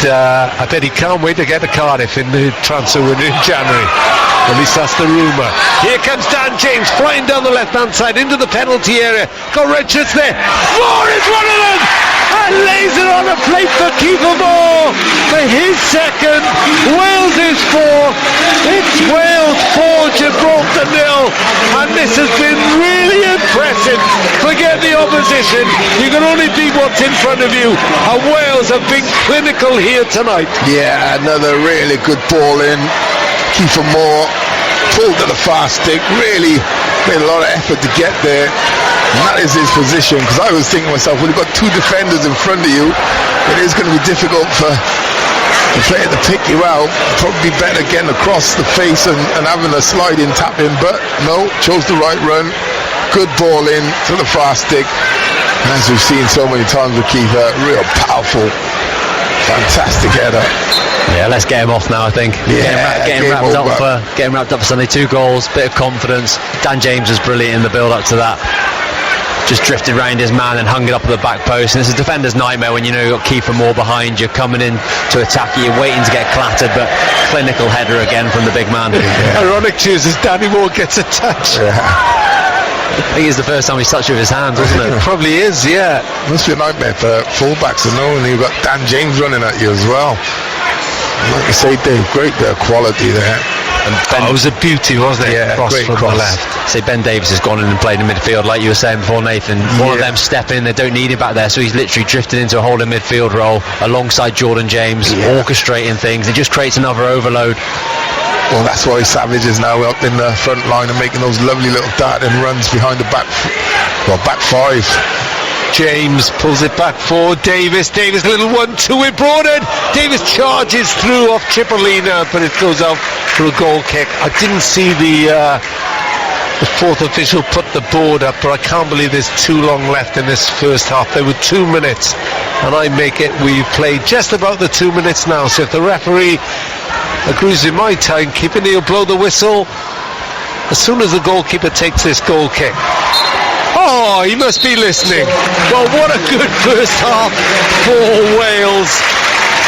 I bet he can't wait to get to Cardiff in the transfer window in January. At least that's the rumour. Here comes Dan James flying down the left-hand side into the penalty area. Got red shirts there. Moore is one of them! And lays it on a plate for Kiefer Moore for his second. Wales is 4. It's Wales 4, Gibraltar 0. And this has been really impressive. Forget the opposition. You can only beat what's in front of you. And Wales have been clinical here tonight. Yeah, another really good ball in. Kiefer Moore pulled to the far stick, really made a lot of effort to get there, and that is his position, because I was thinking to myself, when you've got 2 defenders in front of you, it is going to be difficult for the player to pick you out. Probably better getting across the face and having a sliding tap in, but no, chose the right run, good ball in to the far stick, and as we've seen so many times with Kiefer, real powerful, fantastic header. Yeah, let's get him off now, I think. Get him wrapped up for Sunday. 2 goals, bit of confidence. Dan James was brilliant in the build-up to that. Just drifted round his man and hung it up at the back post. And it's a defender's nightmare when you know you've got Kiefer Moore behind you, coming in to attack you, waiting to get clattered, but clinical header again from the big man. Ironic cheers as Danny Moore gets a touch. I think it's the first time he's touched it with his hands, wasn't it? Probably is, yeah. Must be a nightmare for fullbacks to know, and you've got Dan James running at you as well. Like you say, Dave, great bit of quality there. And it was a beauty, wasn't it? Yeah, cross great from cross. the left. So Ben Davies has gone in and played in midfield, like you were saying before, Nathan. One of them step in, they don't need him back there, so he's literally drifted into a holding midfield role alongside Jordan James, orchestrating things. It just creates another overload. Well, that's why Savage is now up in the front line and making those lovely little darting runs behind the back 5. James pulls it back for Davis. Davis, little 1-2 with Broadhead. Davis charges through off Cipollina, but it goes out for a goal kick. I didn't see the fourth official put the board up, but I can't believe there's too long left in this first half. There were 2 minutes, and I make it we've played just about the 2 minutes now. So if the referee agrees with my timekeeping, he'll blow the whistle as soon as the goalkeeper takes this goal kick. Oh, he must be listening. Well, what a good first half for Wales.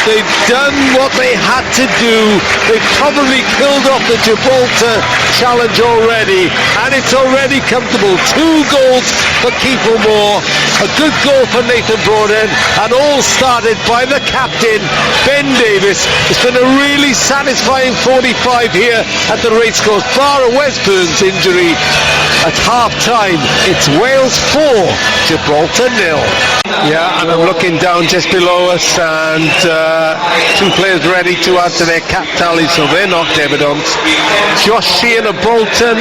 They've done what they had to do. They've probably killed off the Gibraltar challenge already, and it's already comfortable. 2 goals for Kiefer Moore, a good goal for Nathan Broadhead, and all started by the captain, Ben Davis. It's been a really satisfying 45 here at the racecourse, bar a Wes Burns injury. At half-time, it's Wales 4, Gibraltar 0. Yeah, and I'm looking down just below us, and 2 players ready to add to their cap tally, so they're not debutants. Josh Sheehan of Bolton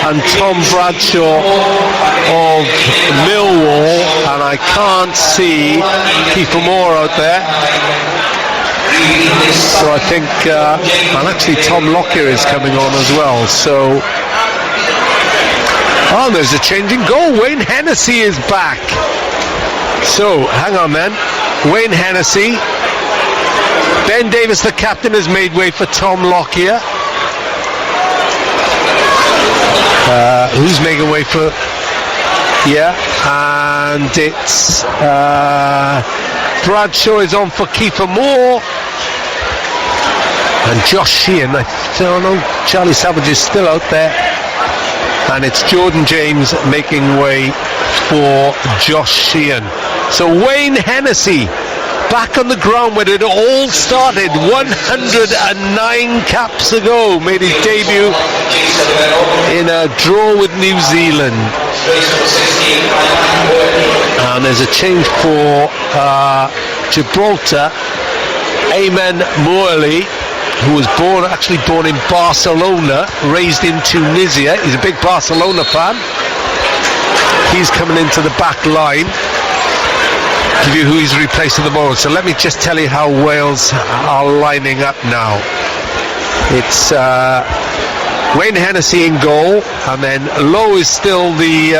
and Tom Bradshaw of Millwall, and I can't see Kiefer Moore out there. So I think, and actually Tom Lockyer is coming on as well, so... Oh, there's a change in goal. Wayne Hennessy is back. So, hang on then. Wayne Hennessy. Ben Davis, the captain, has made way for Tom Lockyer. Who's making way for... Yeah, and it's... Bradshaw is on for Kiefer Moore. And Josh Sheehan, I don't know, Charlie Savage is still out there. And it's Jordan James making way for Josh Sheehan. So Wayne Hennessy back on the ground where it all started 109 caps ago, made his debut in a draw with New Zealand. And there's a change for Gibraltar. Eamon Morley, who was actually born in Barcelona, raised in Tunisia. He's a big Barcelona fan. He's coming into the back line. Give you who he's replacing the moment. So let me just tell you how Wales are lining up now. It's Wayne Hennessy in goal, and then Lowe is still the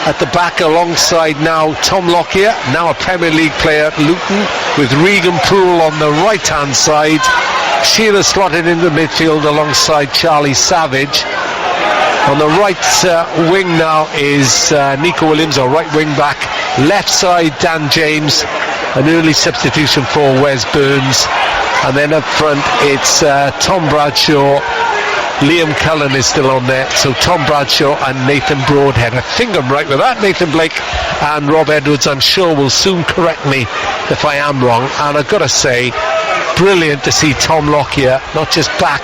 at the back alongside now Tom Lockyer, now a Premier League player at Luton, with Regan Poole on the right hand side. Sheila slotted into midfield alongside Charlie Savage. On the right wing now is Nico Williams, our right wing back. Left side, Dan James, an early substitution for Wes Burns. And then up front it's Tom Bradshaw. Liam Cullen is still on there, so Tom Bradshaw and Nathan Broadhead. I think I'm right with that. Nathan Blake and Rob Edwards, I'm sure, will soon correct me if I am wrong. And I've got to say, brilliant to see Tom Lockyer not just back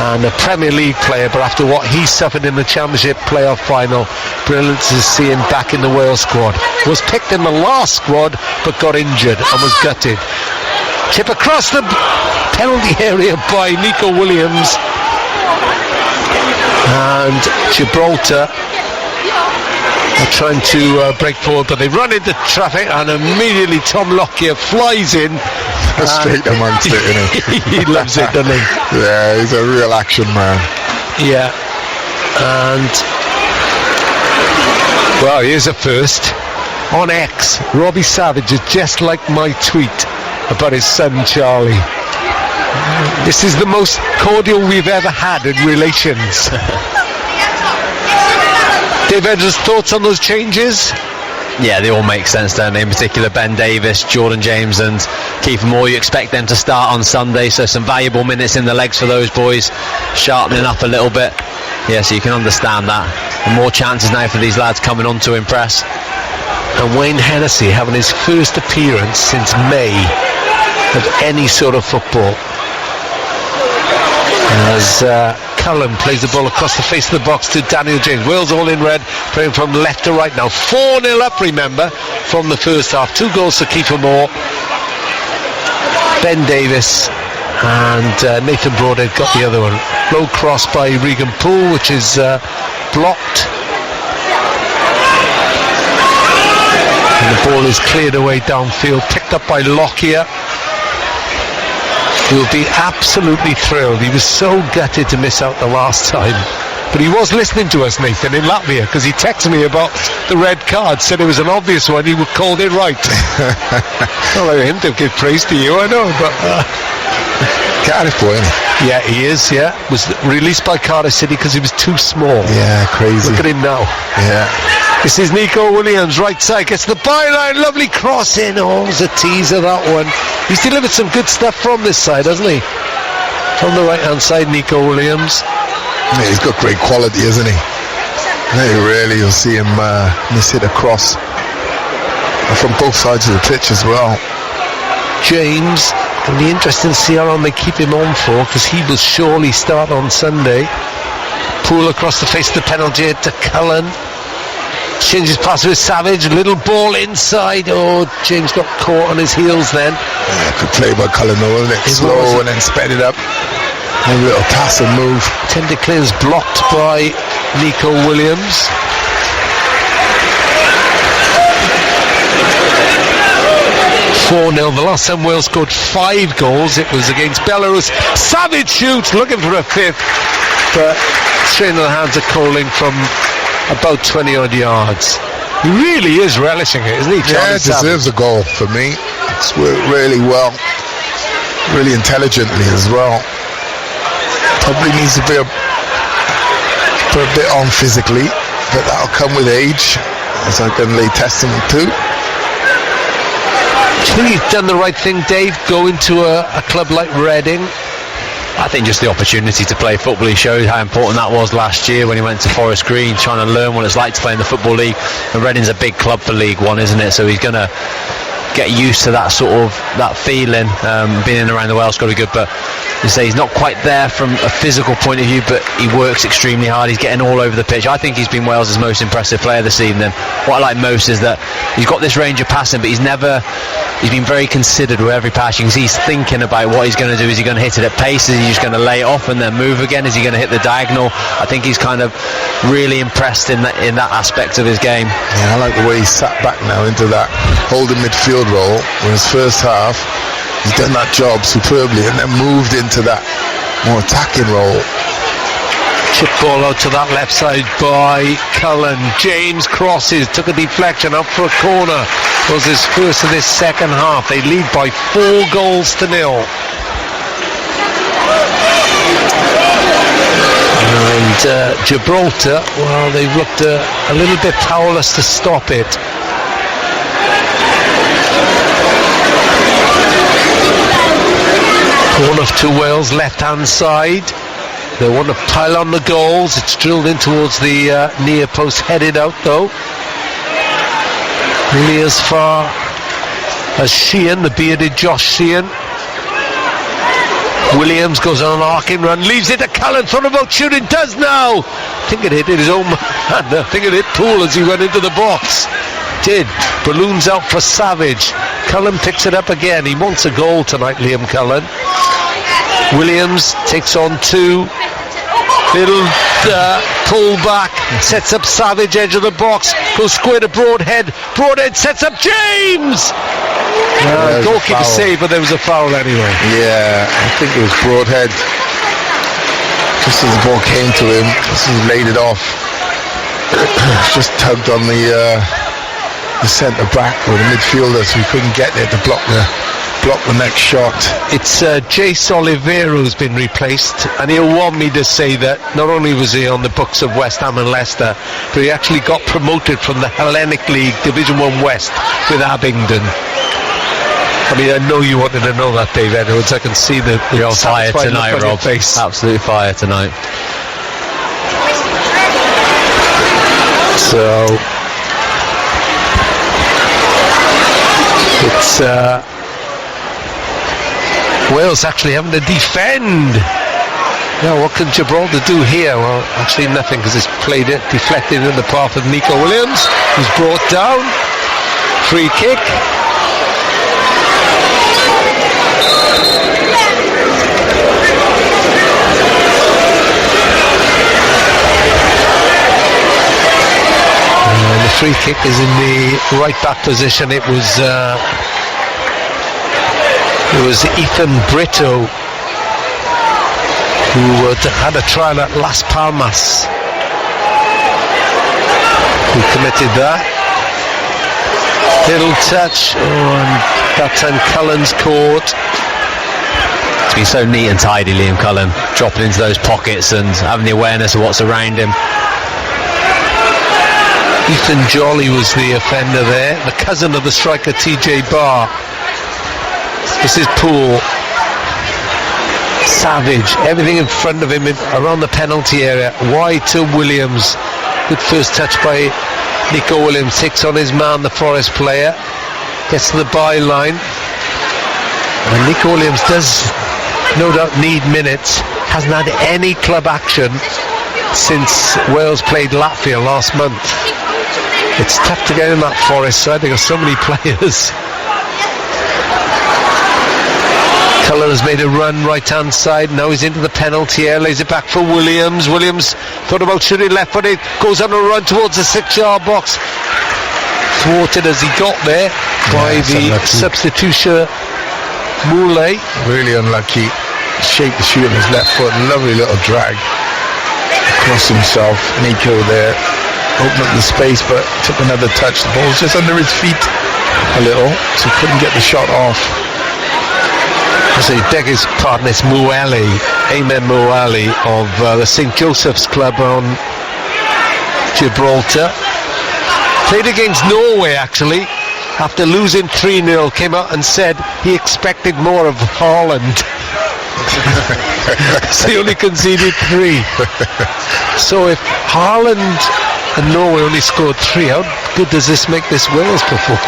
and a Premier League player, but after what he suffered in the Championship playoff final, brilliant to see him back in the Wales squad. Was picked in the last squad but got injured and was gutted. Chip across the penalty area by Nico Williams, and Gibraltar are trying to break forward, but they run into traffic, and immediately Tom Lockyer flies in. Straight amongst it, you know. He loves it, doesn't he? Yeah, he's a real action man. Yeah. And well, here's a first. On X, Robbie Savage is just like my tweet about his son Charlie. This is the most cordial we've ever had in relations. Dave Edwards, thoughts on those changes? Yeah, they all make sense, don't they? In particular, Ben Davis, Jordan James and Kiefer Moore. You expect them to start on Sunday, so some valuable minutes in the legs for those boys, sharpening up a little bit. Yeah, so you can understand that. And more chances now for these lads coming on to impress. And Wayne Hennessy having his first appearance since May of any sort of football. As Cullen plays the ball across the face of the box to Daniel James. Wales all in red, playing from left to right now. 4-0 up, remember, from the first half. 2 goals for Kiefer Moore. Ben Davis and Nathan Broadhead got the other one. Low cross by Regan Poole, which is blocked. And the ball is cleared away downfield, picked up by Lockyer. He'll be absolutely thrilled. He was so gutted to miss out the last time. But he was listening to us, Nathan, in Latvia, because he texted me about the red card, said it was an obvious one, he called it right. Not like him to give praise to you, I know, but... Cardiff boy, isn't he? Yeah, he is, yeah. Was released by Cardiff City because he was too small. Yeah, crazy. Look at him now. Yeah. This is Nico Williams, right side, gets the byline, lovely cross in. Oh, it was a teaser, that one. He's delivered some good stuff from this side, hasn't he? From the right-hand side, Nico Williams. Yeah, he's got great quality, isn't he? Very rarely you'll see him miss hit across. And from both sides of the pitch as well. James, it'll be interesting to see how long they keep him on for, because he will surely start on Sunday. Poole across the face of the penalty to Cullen. Changes pass with Savage, little ball inside. Oh, James got caught on his heels then. Yeah, good play by Cullen though, wasn't it? Slow and then sped it up. A little pass and move. Tim Declare's blocked by Nico Williams. The last time Wales scored 5 goals, it was against Belarus. Savage shoots, looking for a 5th, but straight into the hands of Coling from about 20 odd yards. He really is relishing it, isn't he, Charlie? Yeah, it deserves a goal for me. It's worked really well, really intelligently as well. Probably needs to be put a bit on physically, but that'll come with age, as I can lay testament to. Do you think he's done the right thing, Dave, going to a club like Reading? I think just the opportunity to play football. He showed how important that was last year when he went to Forest Green, trying to learn what it's like to play in the Football League. And Reading's a big club for League One, isn't it? So he's going to get used to that sort of that feeling. Being in and around the Wales got to be good, but you say he's not quite there from a physical point of view, but he works extremely hard. He's getting all over the pitch. I think he's been Wales' most impressive player this evening. What I like most is that he's got this range of passing, but he's been very considered with every pass. You can see he's thinking about what he's going to do. Is he going to hit it at pace? Is he just going to lay it off and then move again? Is he going to hit the diagonal? I think he's kind of really impressed in that aspect of his game. Yeah, I like the way he sat back now into that holding midfield role. In his first half, he's done that job superbly and then moved into that more attacking role. Chip ball out to that left side by Cullen. James crosses, took a deflection up for a corner. Was his first of this second half. They lead by 4 goals to 0. And Gibraltar, well, they've looked a little bit powerless to stop it. Corner to Wales, left hand side. They want to pile on the goals. It's drilled in towards the near post, headed out though. Nearly as far as Sheehan, the bearded Josh Sheehan. Williams goes on an arcing run, leaves it to Cullen, thought about shooting, does now. I think it hit his own man. I think it hit Poole as he went into the box. Did. Balloons out for Savage. Cullen picks it up again. He wants a goal tonight, Liam Cullen. Williams takes on 2. Little pull back, sets up Savage, edge of the box, goes square to Broadhead. Broadhead sets up James. Goalkeeper save, but there was a foul anyway. Yeah, I think it was Broadhead. Just as the ball came to him, just as he laid it off, just tugged on the centre back or the midfielder, so he couldn't get there to block the next shot. It's Jace Oliveira who's been replaced, and he'll want me to say that not only was he on the books of West Ham and Leicester, but he actually got promoted from the Hellenic League Division 1 West with Abingdon. I mean, I know you wanted to know that, Dave Edwards. I can see the You're on fire tonight, Rob. Absolute fire tonight. So it's Wales actually having to defend. Now, what can Gibraltar do here? Well, actually nothing, because it's deflected in the path of Nico Williams, who's brought down. Free kick. And the free kick is in the right back position. It was Ethan Brito who had a trial at Las Palmas who committed that. Little touch, and that time Cullen's caught. It's been so neat and tidy, Liam Cullen, dropping into those pockets and having the awareness of what's around him. Ethan Jolly was the offender there, the cousin of the striker TJ Barr. This is Poole. Savage, everything in front of him around the penalty area. Wide to Williams. Good first touch by Nico Williams. Takes on his man, the Forest player. Gets to the byline. And Nico Williams does no doubt need minutes. Hasn't had any club action since Wales played Latvia last month. It's tough to get in that Forest side. They've got so many players. Cullen has made a run right hand side. Now he's into the penalty area. Lays it back for Williams. Williams thought about shooting left footed. Goes on a run towards the 6-yard box. Thwarted as he got there by the substitution Moulay. Really unlucky. Shaped the shoot on his left foot. Lovely little drag across himself. Nico there opened up the space but took another touch. The ball was just under his feet a little, so couldn't get the shot off. So beg his pardon, it's Muali, Amen Muali of the St. Joseph's Club on Gibraltar. Played against Norway actually, after losing 3-0, came out and said he expected more of Haaland. So he only conceded 3. So if Haaland and Norway only scored 3, how good does this make this Wales performance?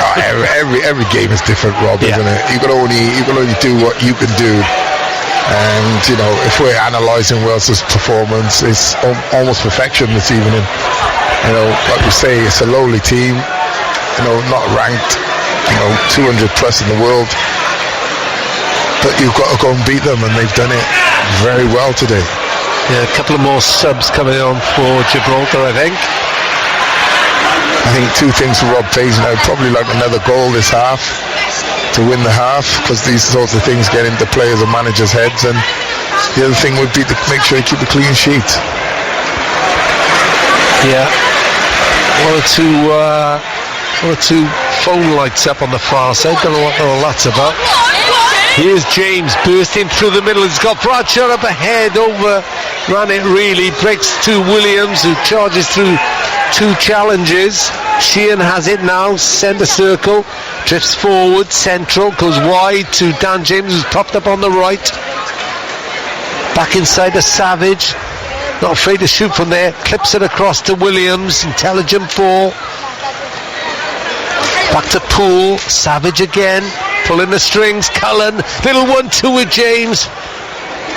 Every game is different, Rob, isn't it? You can only do what you can do. And you know, if we're analysing Wales' performance, it's almost perfection this evening. You know, like we say, it's a lowly team. You know, not ranked. You know, 200 plus in the world. But you've got to go and beat them, and they've done it very well today. Yeah, a couple of more subs coming on for Gibraltar, I think. I think 2 things for Rob Paisley. I'd probably like another goal this half to win the half, because these sorts of things get into players and managers' heads. And the other thing would be to make sure you keep a clean sheet. Yeah. One or two phone lights up on the far side. Don't know what all that's about. Here's James bursting through the middle. He's got Bradshaw up ahead. Ran it really. Breaks to Williams, who charges through 2 challenges. Sheehan has it now. Centre circle. Drifts forward. Central. Goes wide to Dan James, who's popped up on the right. Back inside to Savage. Not afraid to shoot from there. Clips it across to Williams. Intelligent ball. Back to Poole. Savage again. Pulling the strings. Cullen. Little 1-2 with James.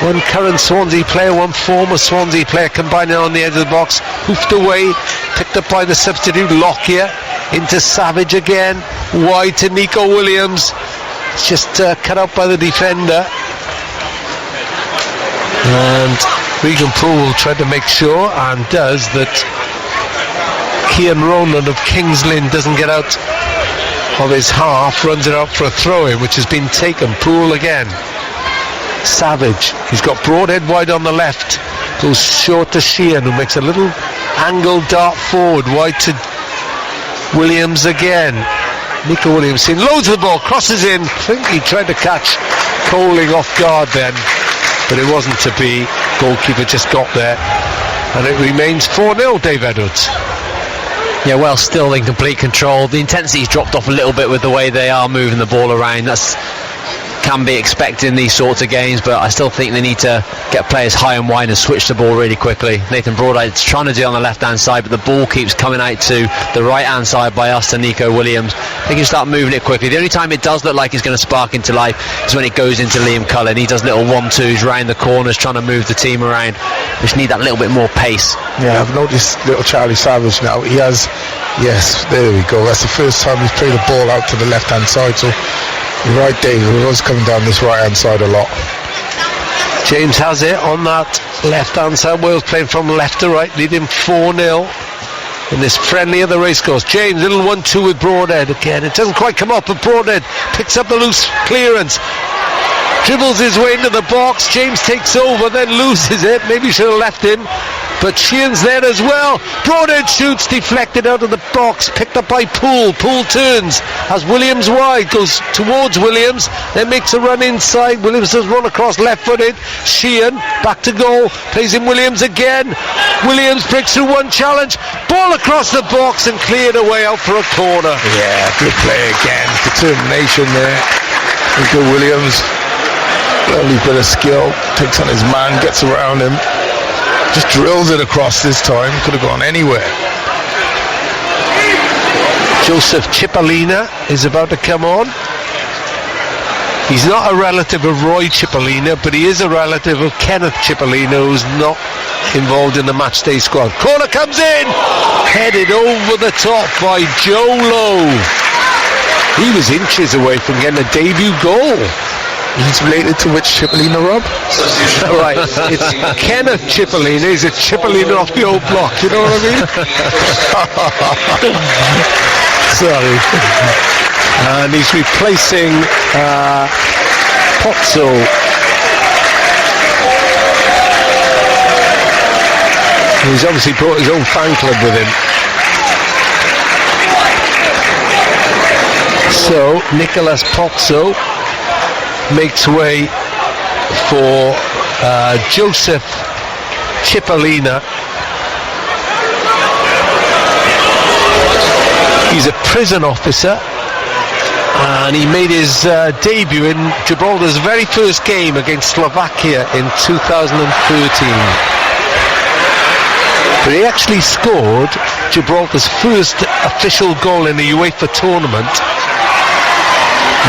One current Swansea player, one former Swansea player combining on the edge of the box. Hoofed away. Picked up by the substitute Lockyer. Into Savage again. Wide to Nico Williams. It's just cut out by the defender. And Regan Poole tried to make sure, and does, that Cian Rowland of Kings Lynn doesn't get out of his half. Runs it out for a throw-in, which has been taken. Poole again. Savage. He's got Broadhead wide on the left. Goes short to Sheehan, who makes a little angled dart forward. Wide to Williams again. Nico Williams in. Loads of the ball. Crosses in. I think he tried to catch Coling off guard then, but it wasn't to be. Goalkeeper just got there, and it remains 4-0, Dave Edwards. Yeah, well, still in complete control. The intensity's dropped off a little bit with the way they are moving the ball around. That's can be expected in these sorts of games, but I still think they need to get players high and wide and switch the ball really quickly. Nathan Broadhead's trying to do it on the left hand side, but the ball keeps coming out to the right hand side by us to Nico Williams. They can start moving it quickly. The only time it does look like it's going to spark into life is when it goes into Liam Cullen. He does little 1-2s round the corners trying to move the team around. We just need that little bit more pace. Yeah, I've noticed little Charlie Savage now. He has, yes, there we go. That's the first time he's played the ball out to the left hand side. So you're right, Dave, it was coming down this right hand side a lot. James has it on that left hand side. Wales playing from left to right, leading 4-0. in this friendly of the racecourse. James, little 1-2 with Broadhead again. It doesn't quite come up, but Broadhead picks up the loose clearance. Dribbles his way into the box. James takes over, then loses it. Maybe should have left him, but Sheehan's there as well. Broadhead shoots, deflected out of the box, picked up by Poole. Poole turns, has Williams wide, goes towards Williams, then makes a run inside. Williams does run across left-footed. Sheehan back to goal, plays in Williams again. Williams breaks through one challenge, ball across the box and cleared away out for a corner. Yeah, good play again. Determination there. Good Williams. Lovely bit of skill. Takes on his man, gets around him. Just drills it across this time. Could have gone anywhere. Joseph Cipollina is about to come on. He's not a relative of Roy Cipollina, but he is a relative of Kenneth Cipollina, who's not involved in the matchday squad. Corner comes in, headed over the top by Joe Lowe. He was inches away from getting a debut goal. He's related to which Cipollina, Rob? Right, it's Kenneth Cipollina. He's a Cipollina off the old block, you know what I mean? Sorry. And he's replacing Pozzo. He's obviously brought his own fan club with him. So Nicolas Pozzo makes way for Joseph Cipollina. He's a prison officer, and he made his debut in Gibraltar's very first game against Slovakia in 2013. But he actually scored Gibraltar's first official goal in the UEFA tournament.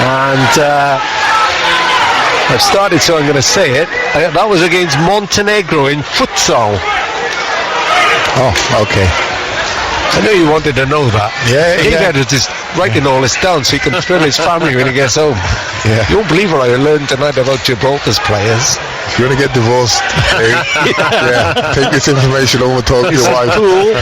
And I've started, so I'm going to say it. That was against Montenegro in futsal. Oh, okay. I know you wanted to know that. Yeah. David is just writing all this down so he can thrill his family when he gets home. Yeah. You won't believe what I learned tonight about Gibraltar's players. If you want to get divorced, take this information home and talk to your wife. Cool.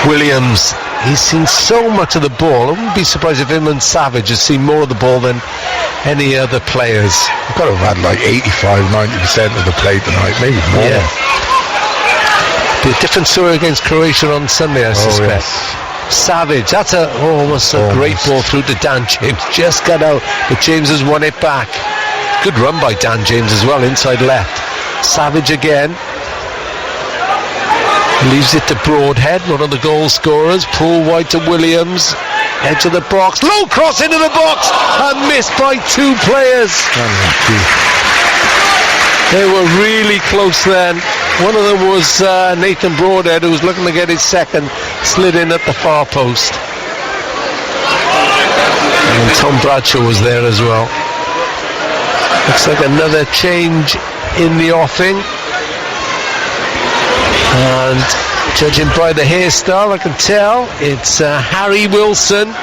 Williams, he's seen so much of the ball. I wouldn't be surprised if him and Savage has seen more of the ball than any other players. You've got to have had like 85-90% of the play tonight, maybe more. Yeah. Be a different story against Croatia on Sunday, I suspect. Yes. Savage, that's almost a great ball through to Dan James. Just got out, but James has won it back. Good run by Dan James as well, inside left. Savage again. Leaves it to Broadhead, one of the goal scorers. Paul White to Williams. Edge of the box. Low cross into the box and missed by two players. They were really close then. One of them was Nathan Broadhead, who was looking to get his second, slid in at the far post. And Tom Bradshaw was there as well. Looks like another change in the offing. And judging by the hairstyle, I can tell it's Harry Wilson.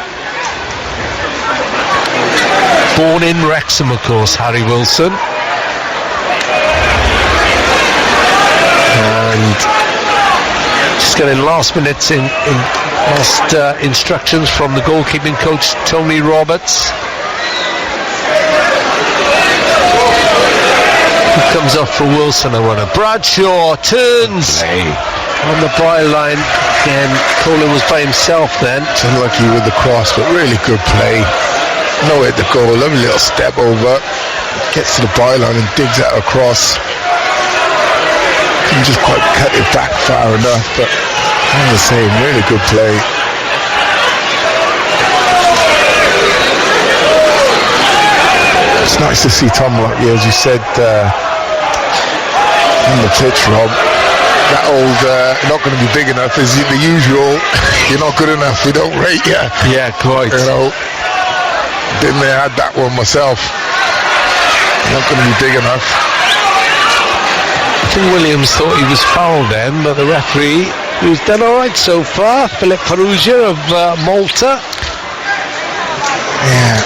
Born in Wrexham, of course, Harry Wilson. And just getting last minutes instructions from the goalkeeping coach Tony Roberts. Who comes off for Wilson? I wonder. Bradshaw turns on the byline again. Colin was by himself then. It's unlucky with the cross, but really good play. Nowhere to go. Lovely little step over. Gets to the byline and digs out across. Couldn't just quite cut it back far enough, but I'm the same. Really good play. It's nice to see Tom Lockyer, as you said, on the pitch, Rob. That old, not going to be big enough is the usual. You're not good enough, we don't rate you. Yeah, quite. You know, didn't I had that one myself. You're not going to be big enough. I think Williams thought he was fouled then, but the referee, who's done all right so far, Philip Perugia of Malta. Yeah.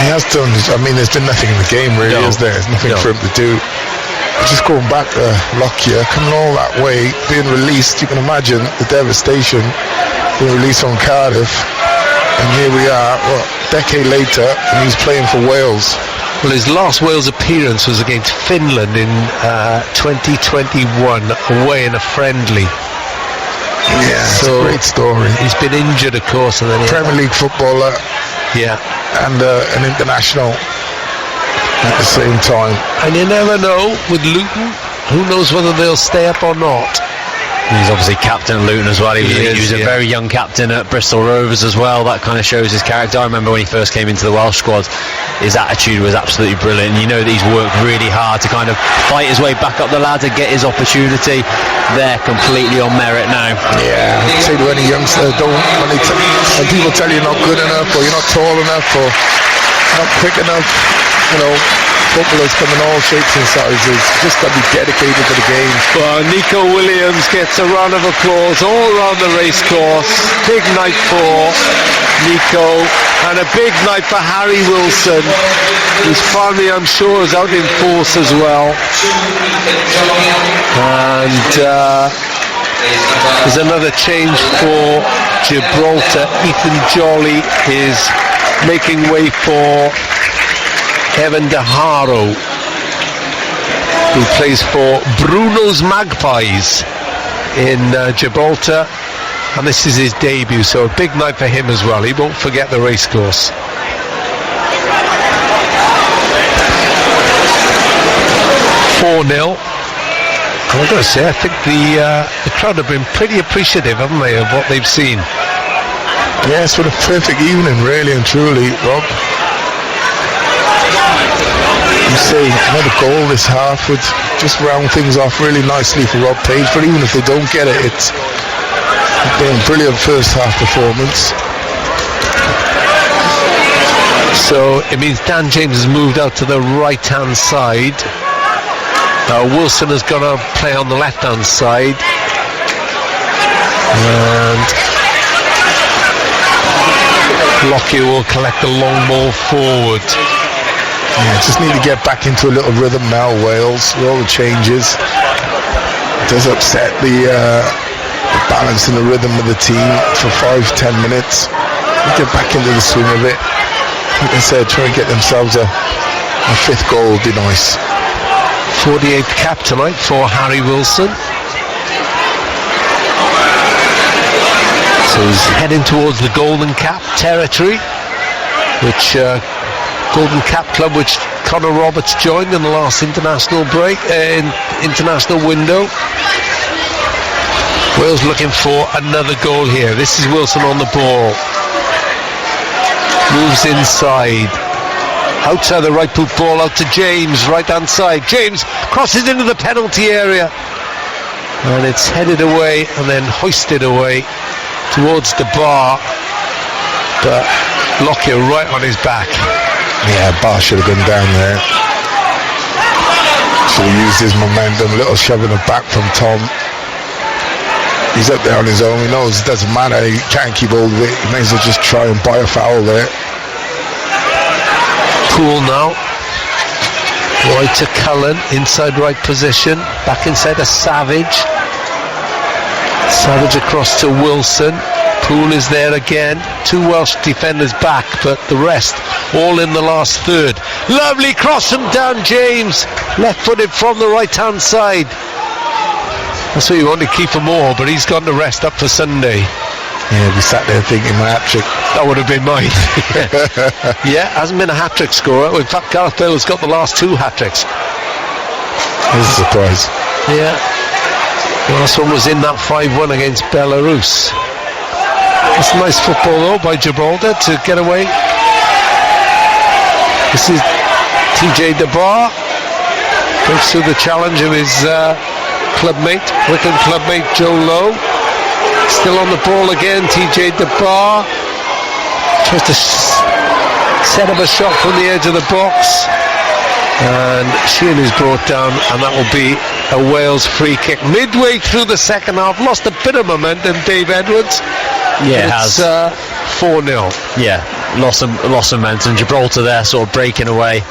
He has done, I mean, there's been nothing in the game really, is there? There's nothing for him to do. just going back to Lockyer, coming all that way, being released, you can imagine the devastation, being released from Cardiff, and here we are, a decade later, and he's playing for Wales. Well, his last Wales appearance was against Finland in 2021, away in a friendly. Yeah, so it's a great story. He's been injured, of course, and then Premier League footballer, and an international at the same time. And you never know with Luton. Who knows whether they'll stay up or not? He's obviously captain at Luton as well. He was a very young captain at Bristol Rovers as well. That kind of shows his character. I remember when he first came into the Welsh squad, his attitude was absolutely brilliant. You know that he's worked really hard to kind of fight his way back up the ladder, get his opportunity. They're completely on merit now. Yeah, I'd say to any youngster, when people tell you you're not good enough, or you're not tall enough, or not quick enough, footballers come in all shapes and sizes. Just got to be dedicated to the game. Well, Nico Williams gets a round of applause all around the race course. Big night for Nico, and a big night for Harry Wilson, whose family, I'm sure, is out in force as well. And there's another change for Gibraltar. Ethan Jolly is making way for Evan De Haro, who plays for Bruno's Magpies in Gibraltar, and this is his debut, so a big night for him as well. He won't forget the racecourse. (4-0). And I've got to say, I think the crowd have been pretty appreciative, haven't they, of what they've seen. Yeah, it's been a perfect evening, really and truly, Rob. You see another goal this half would just round things off really nicely for Rob Page, but even if they don't get it, it's been a brilliant first half performance. So it means Dan James has moved out to the right hand side. Wilson has got to play on the left hand side, and Lockyer will collect the long ball forward. Yeah, just need to get back into a little rhythm now, Wales, with all the changes. It does upset the balance and the rhythm of the team for 5-10 minutes. Get back into the swing of it. Like I said, try and get themselves a fifth goal would be nice. 48th cap tonight for Harry Wilson. So he's heading towards the Golden Cap territory, which Golden Cap club which Conor Roberts joined in the last international break, international window. Wales looking for another goal here. This is Wilson on the ball. Moves inside. Outside the right boot, ball out to James, right hand side. James crosses into the penalty area, and it's headed away and then hoisted away towards the bar, but Lockyer right on his back. Yeah, Bar should have been down there. Should have used his momentum. Little shove in the back from Tom. He's up there on his own. He knows it doesn't matter. He can't keep hold of it. He may as well just try and buy a foul there. Poole now. Right to Cullen, inside right position. Back inside to Savage. Savage across to Wilson. Poole is there again. Two Welsh defenders back, but the rest all in the last third. Lovely cross from Dan James, left-footed from the right-hand side. That's what you want to keep for more, but he's gone to rest up for Sunday. Yeah, we sat there thinking my hat-trick. That would have been mine. Yeah, hasn't been a hat-trick scorer. In fact, Gareth Bale has got the last two hat-tricks. It's a surprise. Yeah. The last one was in that 5-1 against Belarus. It's nice football though by Gibraltar to get away. This is TJ DeBar. Goes through the challenge of his Wycombe clubmate Joe Lowe. Still on the ball again, TJ DeBar. Tries to set up a shot from the edge of the box. And Sheehan is brought down, and that will be a Wales free kick. Midway through the second half, lost a bit of momentum, Dave Edwards. Yeah, it has. 4-0. Yeah, lost some momentum. Gibraltar there sort of breaking away.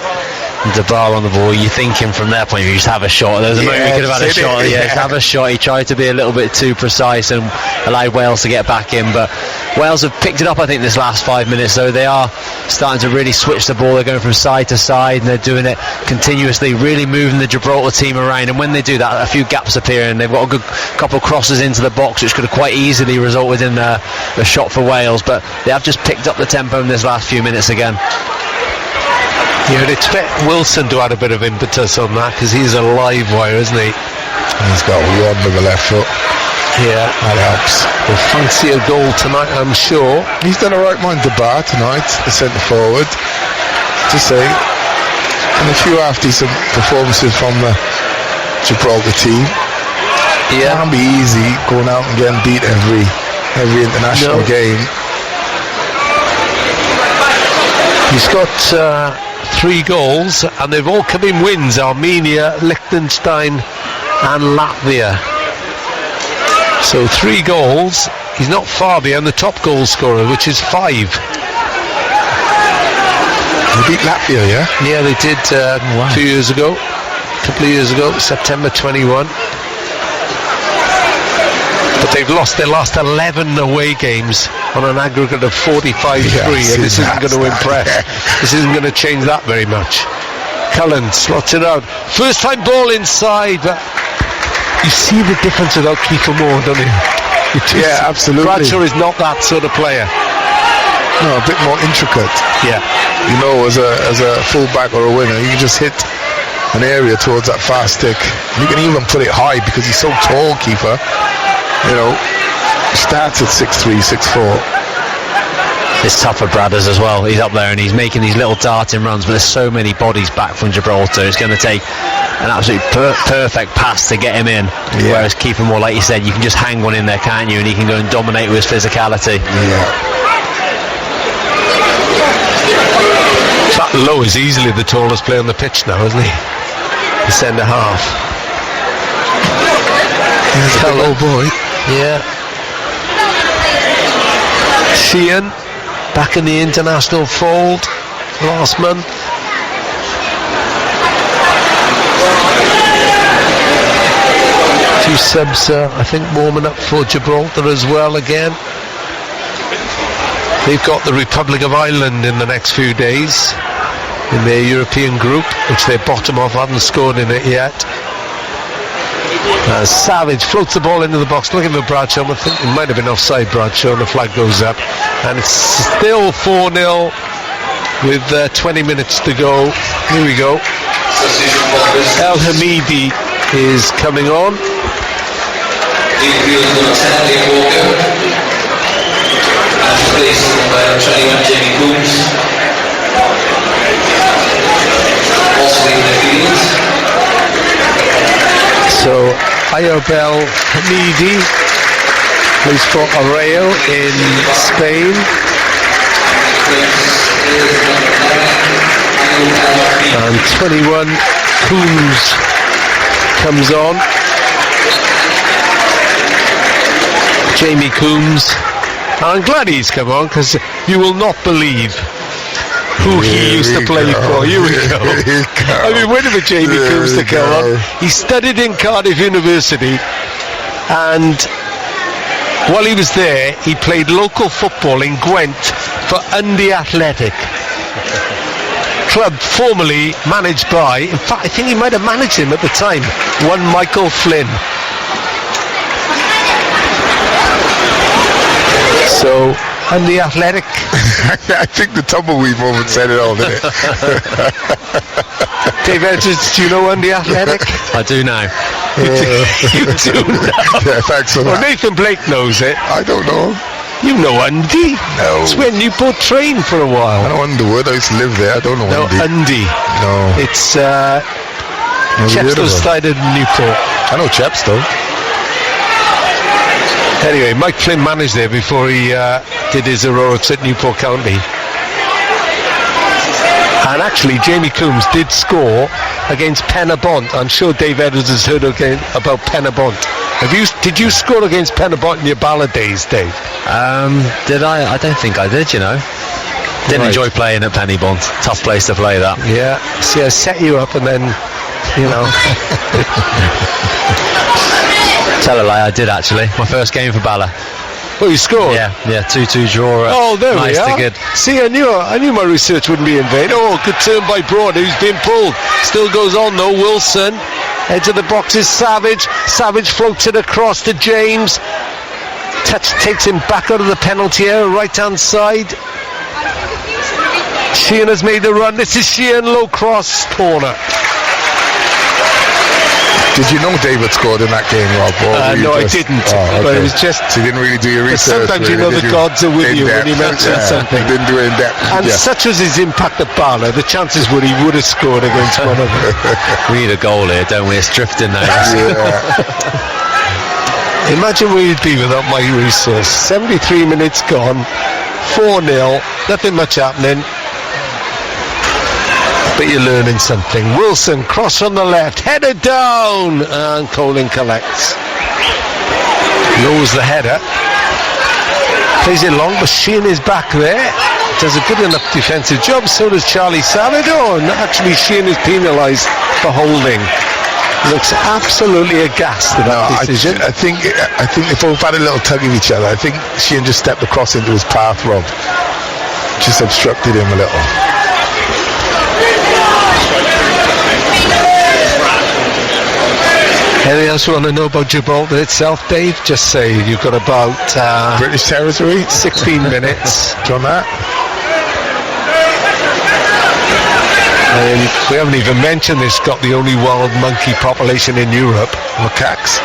Debar on the ball, you're thinking from their point of view, just have a shot. There was a moment we could have had a shot. Just have a shot. He tried to be a little bit too precise and allowed Wales to get back in, but Wales have picked it up, I think, this last 5 minutes. So they are starting to really switch the ball. They're going from side to side, and they're doing it continuously, really moving the Gibraltar team around. And when they do that, a few gaps appear, and they've got a good couple of crosses into the box, which could have quite easily resulted in a shot for Wales. But they have just picked up the tempo in this last few minutes again. You'd expect Wilson to add a bit of impetus on that, because he's a live wire, isn't he? He's got one with the left foot. Yeah, that helps. We'll fancy a goal tonight, I'm sure. He's done a right mind Debar tonight, the centre forward. To say, and a few half decent performances from the Gibraltar team. Yeah, it can't be easy going out and getting beat every international game. He's got 3 goals, and they've all come in wins: Armenia, Liechtenstein and Latvia. So 3 goals. He's not far behind the top goal scorer, which is 5. They beat Latvia, yeah? Yeah, they did 2 years ago, a couple of years ago, September 21. But they've lost their last 11 away games on an aggregate of 45-3, and this isn't going to impress. This isn't going to change that very much. Cullen slots it out. First time ball inside, but you see the difference without Kiefer Moore, don't you? Yeah, absolutely. Bradshaw is not that sort of player. No, a bit more intricate. Yeah. You know, as a full-back or a winger, you can just hit an area towards that fast stick. You can even put it high because he's so tall, Kiefer. You know, starts at 6'3", 6'4". It's tough for Bradders as well. He's up there and he's making these little darting runs, but there's so many bodies back from Gibraltar. It's going to take an absolute perfect pass to get him in. Yeah. Whereas Kiefer Moore, like you said, you can just hang one in there, can't you? And he can go and dominate with his physicality. Yeah. That Lowe is easily the tallest player on the pitch now, isn't he? The centre half. He's a big old boy. Yeah. Sheehan back in the international fold last month. Two subs, I think, warming up for Gibraltar as well again. They've got the Republic of Ireland in the next few days in their European group, which they're bottom of, haven't scored in it yet. Savage floats the ball into the box, looking for Bradshaw. I think it might have been offside, Bradshaw, and the flag goes up. And it's still 4-0 with 20 minutes to go. Here we go. El Hamidi is coming on. So Ayobel Hamidi plays for Areo in Spain. And 21 Coombs comes on. Jamie Coombs. I'm glad he's come on, because you will not believe who he used to play for. Here we go. I've been waiting for Jamie Coombs to come on. He studied in Cardiff University, and while he was there, he played local football in Gwent for Undy Athletic, club formerly managed by, in fact, I think he might have managed him at the time, one Michael Flynn. So, Undy Athletic. I think the tumbleweed moment said it all, didn't it? Dave Edwards, do you know Undy Athletic? I do now. You do know? Yeah, thanks for that. Nathan Blake knows it. I don't know. You know Undy? No. It's where Newport trained for a while. I know Underwood. I used to live there. I don't know Undy. No. It's Chepstow started in Newport. I know Chepstow. Anyway, Mike Flynn managed there before he did his heroics at Newport County. And actually, Jamie Coombs did score against Penabont. I'm sure Dave Edwards has heard about Penabont. Did you score against Penabont in your ballad days, Dave? Did I? I don't think I did, you know. Didn't enjoy playing at Pennybourne. Tough place to play that. Yeah. See, I set you up and then, you know. Tell a lie, I did actually. My first game for Bala. Oh, you scored? Yeah, 2-2 draw. Oh, there nice we are. To good. See, I knew my research wouldn't be in vain. Oh, good turn by Broad, who's been pulled. Still goes on though. Wilson, edge of the box is Savage. Savage floats it across to James. Touch takes him back out of the penalty area, right hand side. Sheehan has made the run. This is Sheehan, low cross, corner. Did you know David scored in that game, Rob? No, I didn't. But it was just... So you didn't really do your research. Sometimes you know the gods are with you when you mention something. You didn't do it in depth. And such was his impact at Bala, the chances were he would have scored against one of them. We need a goal here, don't we? It's drifting now. Imagine where you'd be without my resource. 73 minutes gone, 4-0, nothing much happening. But you're learning something. Wilson, cross on the left, header down, and Colin collects. Lowers the header. Plays it long, but Sheehan is back there. Does a good enough defensive job, so does Charlie Savage. Oh, and actually Sheehan is penalised for holding. Looks absolutely aghast at that decision. I think they both had a little tug of each other. I think Sheehan just stepped across into his path, Rob. Just obstructed him a little. Anything else you want to know about Gibraltar itself, Dave? Just say you've got about British territory, 16 minutes. Do you want that? And we haven't even mentioned this. Got the only wild monkey population in Europe. Macaques.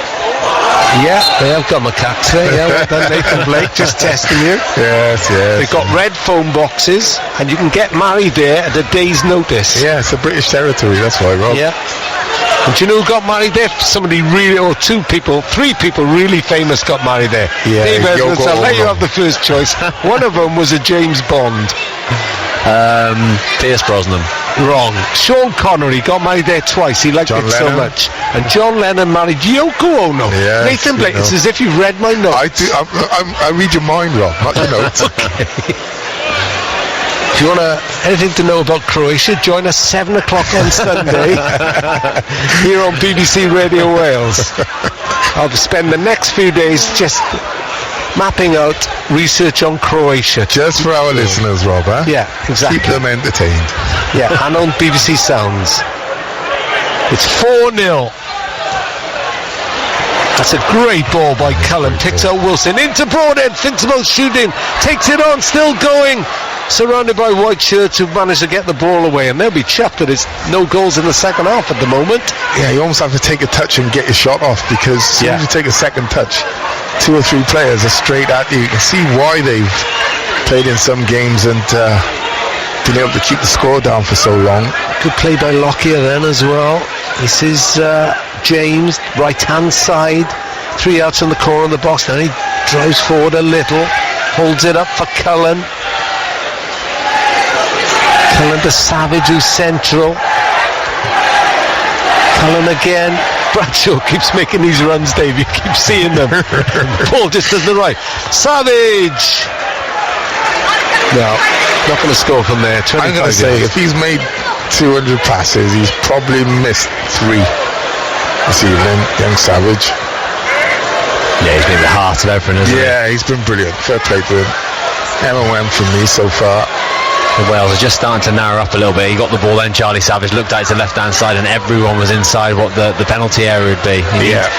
Yeah, they have got macaques there. Yeah, well done, Nathan Blake, just testing you. Yes. They've got red phone boxes, and you can get married there at a day's notice. Yeah, it's a British territory. That's why, Rob. Yeah. And do you know who got married there? Somebody really, or three people really famous got married there. Yeah, Dave Edwards, I'll let you have the first choice. One of them was a James Bond. Pierce Brosnan. Wrong. Sean Connery got married there twice. He liked it so much. And John Lennon married Yoko Ono. Yes, Nathan Blake, it's as if you've read my notes. I do. I read your mind, Rob, not your notes. If you want anything to know about Croatia, join us 7 o'clock on Sunday here on BBC Radio Wales. I'll spend the next few days just mapping out research on Croatia. Just for our listeners, Rob, huh? Yeah, exactly. Keep them entertained. Yeah, and on BBC Sounds. It's 4-0. That's a great ball by Cullen. Picks out Wilson into Broadhead, thinks about shooting, takes it on, still going. Surrounded by white shirts who've managed to get the ball away, and they'll be chuffed that there's no goals in the second half at the moment. Yeah, you almost have to take a touch and get your shot off, because as soon as you take a second touch, 2 or 3 players are straight at you. You can see why they've played in some games and been able to keep the score down for so long. Good play by Lockyer then as well. This is James, right hand side, 3 outs on the corner of the box. Now he drives forward a little, holds it up for Cullen. Cullen to Savage, who's central. Cullen again. Bradshaw keeps making these runs, Dave. You keep seeing them. Paul just does the right. Savage! No, not going to score from there. I'm going to say, if he's made 200 passes, he's probably missed 3 this evening, young Savage. Yeah, he's been the heart of everything, isn't he? Yeah, he's been brilliant. Fair play to him. M&M from me so far. The Wales are just starting to narrow up a little bit. He got the ball then, Charlie Savage looked out to the left hand side and everyone was inside what the penalty area would be.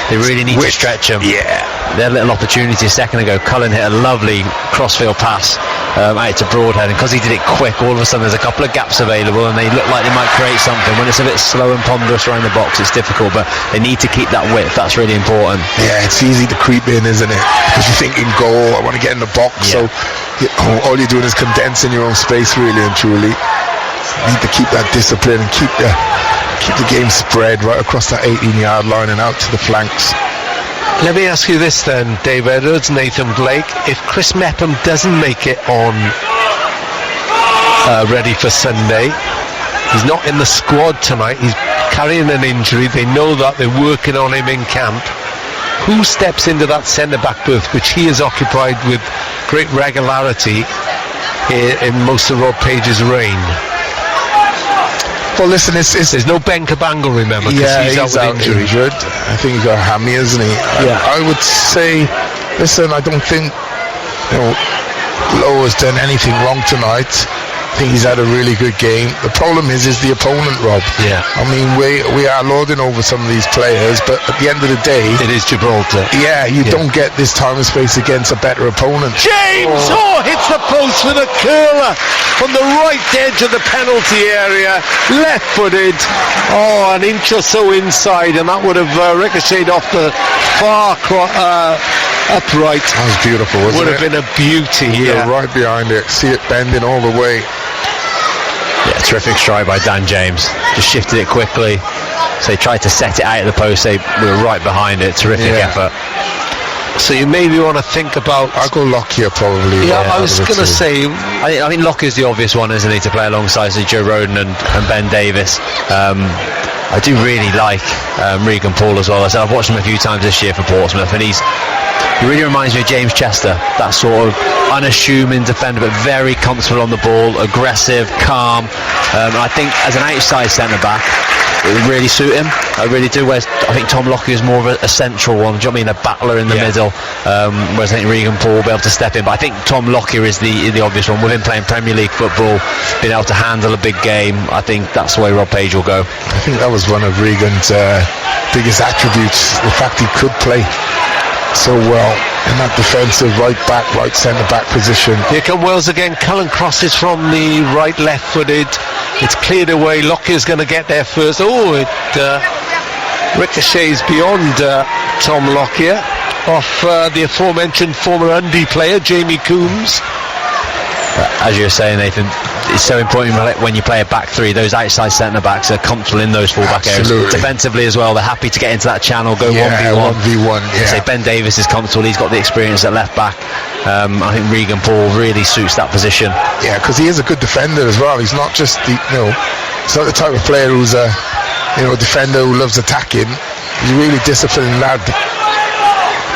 They really need to stretch him. Yeah. Their little opportunity a second ago, Cullen hit a lovely crossfield pass out to Broadhead, and because he did it quick, all of a sudden there's a couple of gaps available and they look like they might create something. When it's a bit slow and ponderous around the box, it's difficult, but they need to keep that width. That's really important. Yeah, it's easy to creep in, isn't it? Because you're thinking goal, I want to get in the box. So all you're doing is condensing your own space, really and truly. You need to keep that discipline and keep the game spread right across that 18-yard line and out to the flanks. Let me ask you this then, Dave Edwards, Nathan Blake. If Chris Mepham doesn't make it on ready for Sunday, he's not in the squad tonight, he's carrying an injury, they know that, they're working on him in camp. Who steps into that centre-back berth, which he has occupied with great regularity in most of Rob Page's reign. Well, listen, there's no Ben Cabango, remember, because he's out with injury. Injured. I think he's got a hammy, isn't he? Yeah. I would say, listen, I don't think Lowe has done anything wrong tonight. I think he's had a really good game. The problem is the opponent, Rob. Yeah. I mean, we are lording over some of these players, but at the end of the day, it is Gibraltar. Yeah, you don't get this time and space against a better opponent. James hits the post with a curler from the right edge of the penalty area, left-footed. An inch or so inside, and that would have ricocheted off the far upright. That was beautiful, wasn't it? Would have been a beauty. Yeah, right behind it. See it bending all the way. Yeah, terrific strike by Dan James. Just shifted it quickly. So he tried to set it out of the post. We were right behind it. Terrific effort. So you maybe want to think about... I'll go Lockyer probably. Yeah, I was going to say... I think Lockyer's the obvious one, isn't he, to play alongside Joe Roden and Ben Davis. I do really like Regan Paul as well. I've watched him a few times this year for Portsmouth, and he really reminds me of James Chester, that sort of unassuming defender, but very comfortable on the ball, aggressive, calm. I think as an outside centre-back, it would really suit him. I really do. Whereas I think Tom Lockyer is more of a central one. Do you know what I mean? A battler in the middle. Whereas I think Regan Paul will be able to step in. But I think Tom Lockyer is the obvious one. With him playing Premier League football, being able to handle a big game, I think that's the way Rob Page will go. I think that was one of Regan's biggest attributes, the fact he could play so well in that defensive right centre back position. Here come Wales again. Cullen crosses from the right, left-footed. It's cleared away. Lockyer's going to get there first. It ricochets beyond Tom Lockyer off the aforementioned former Dundee player Jamie Coombs. As you were saying, Nathan, it's so important when you play a back three. Those outside centre backs are comfortable in those full-back areas. Defensively as well, they're happy to get into that channel, go 1v1. Yeah. Ben Davis is comfortable. He's got the experience at left back. I think Regan Paul really suits that position. Yeah, because he is a good defender as well. He's not just he's not the type of player who's a defender who loves attacking. He's a really disciplined lad.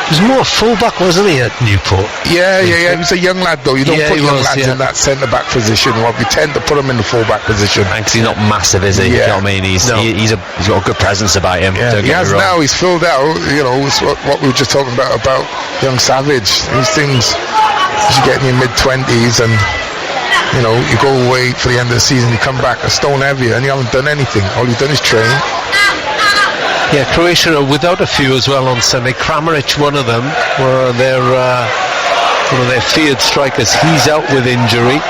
He was more full-back, wasn't he, at Newport? Yeah. He was a young lad, though. You don't put young lads in that centre-back position. Well, we tend to put him in the full-back position. Because he's not massive, is he? You know what I mean? He's got a good presence about him. Yeah. He has now. He's filled out. It's what we were just talking about young Savage. These things, as you get in your mid-20s and you go away for the end of the season, you come back a stone heavier and you haven't done anything. All you've done is train. Yeah, Croatia are without a few as well on Sunday. Kramaric, one of them, one of their feared strikers. He's out with injury.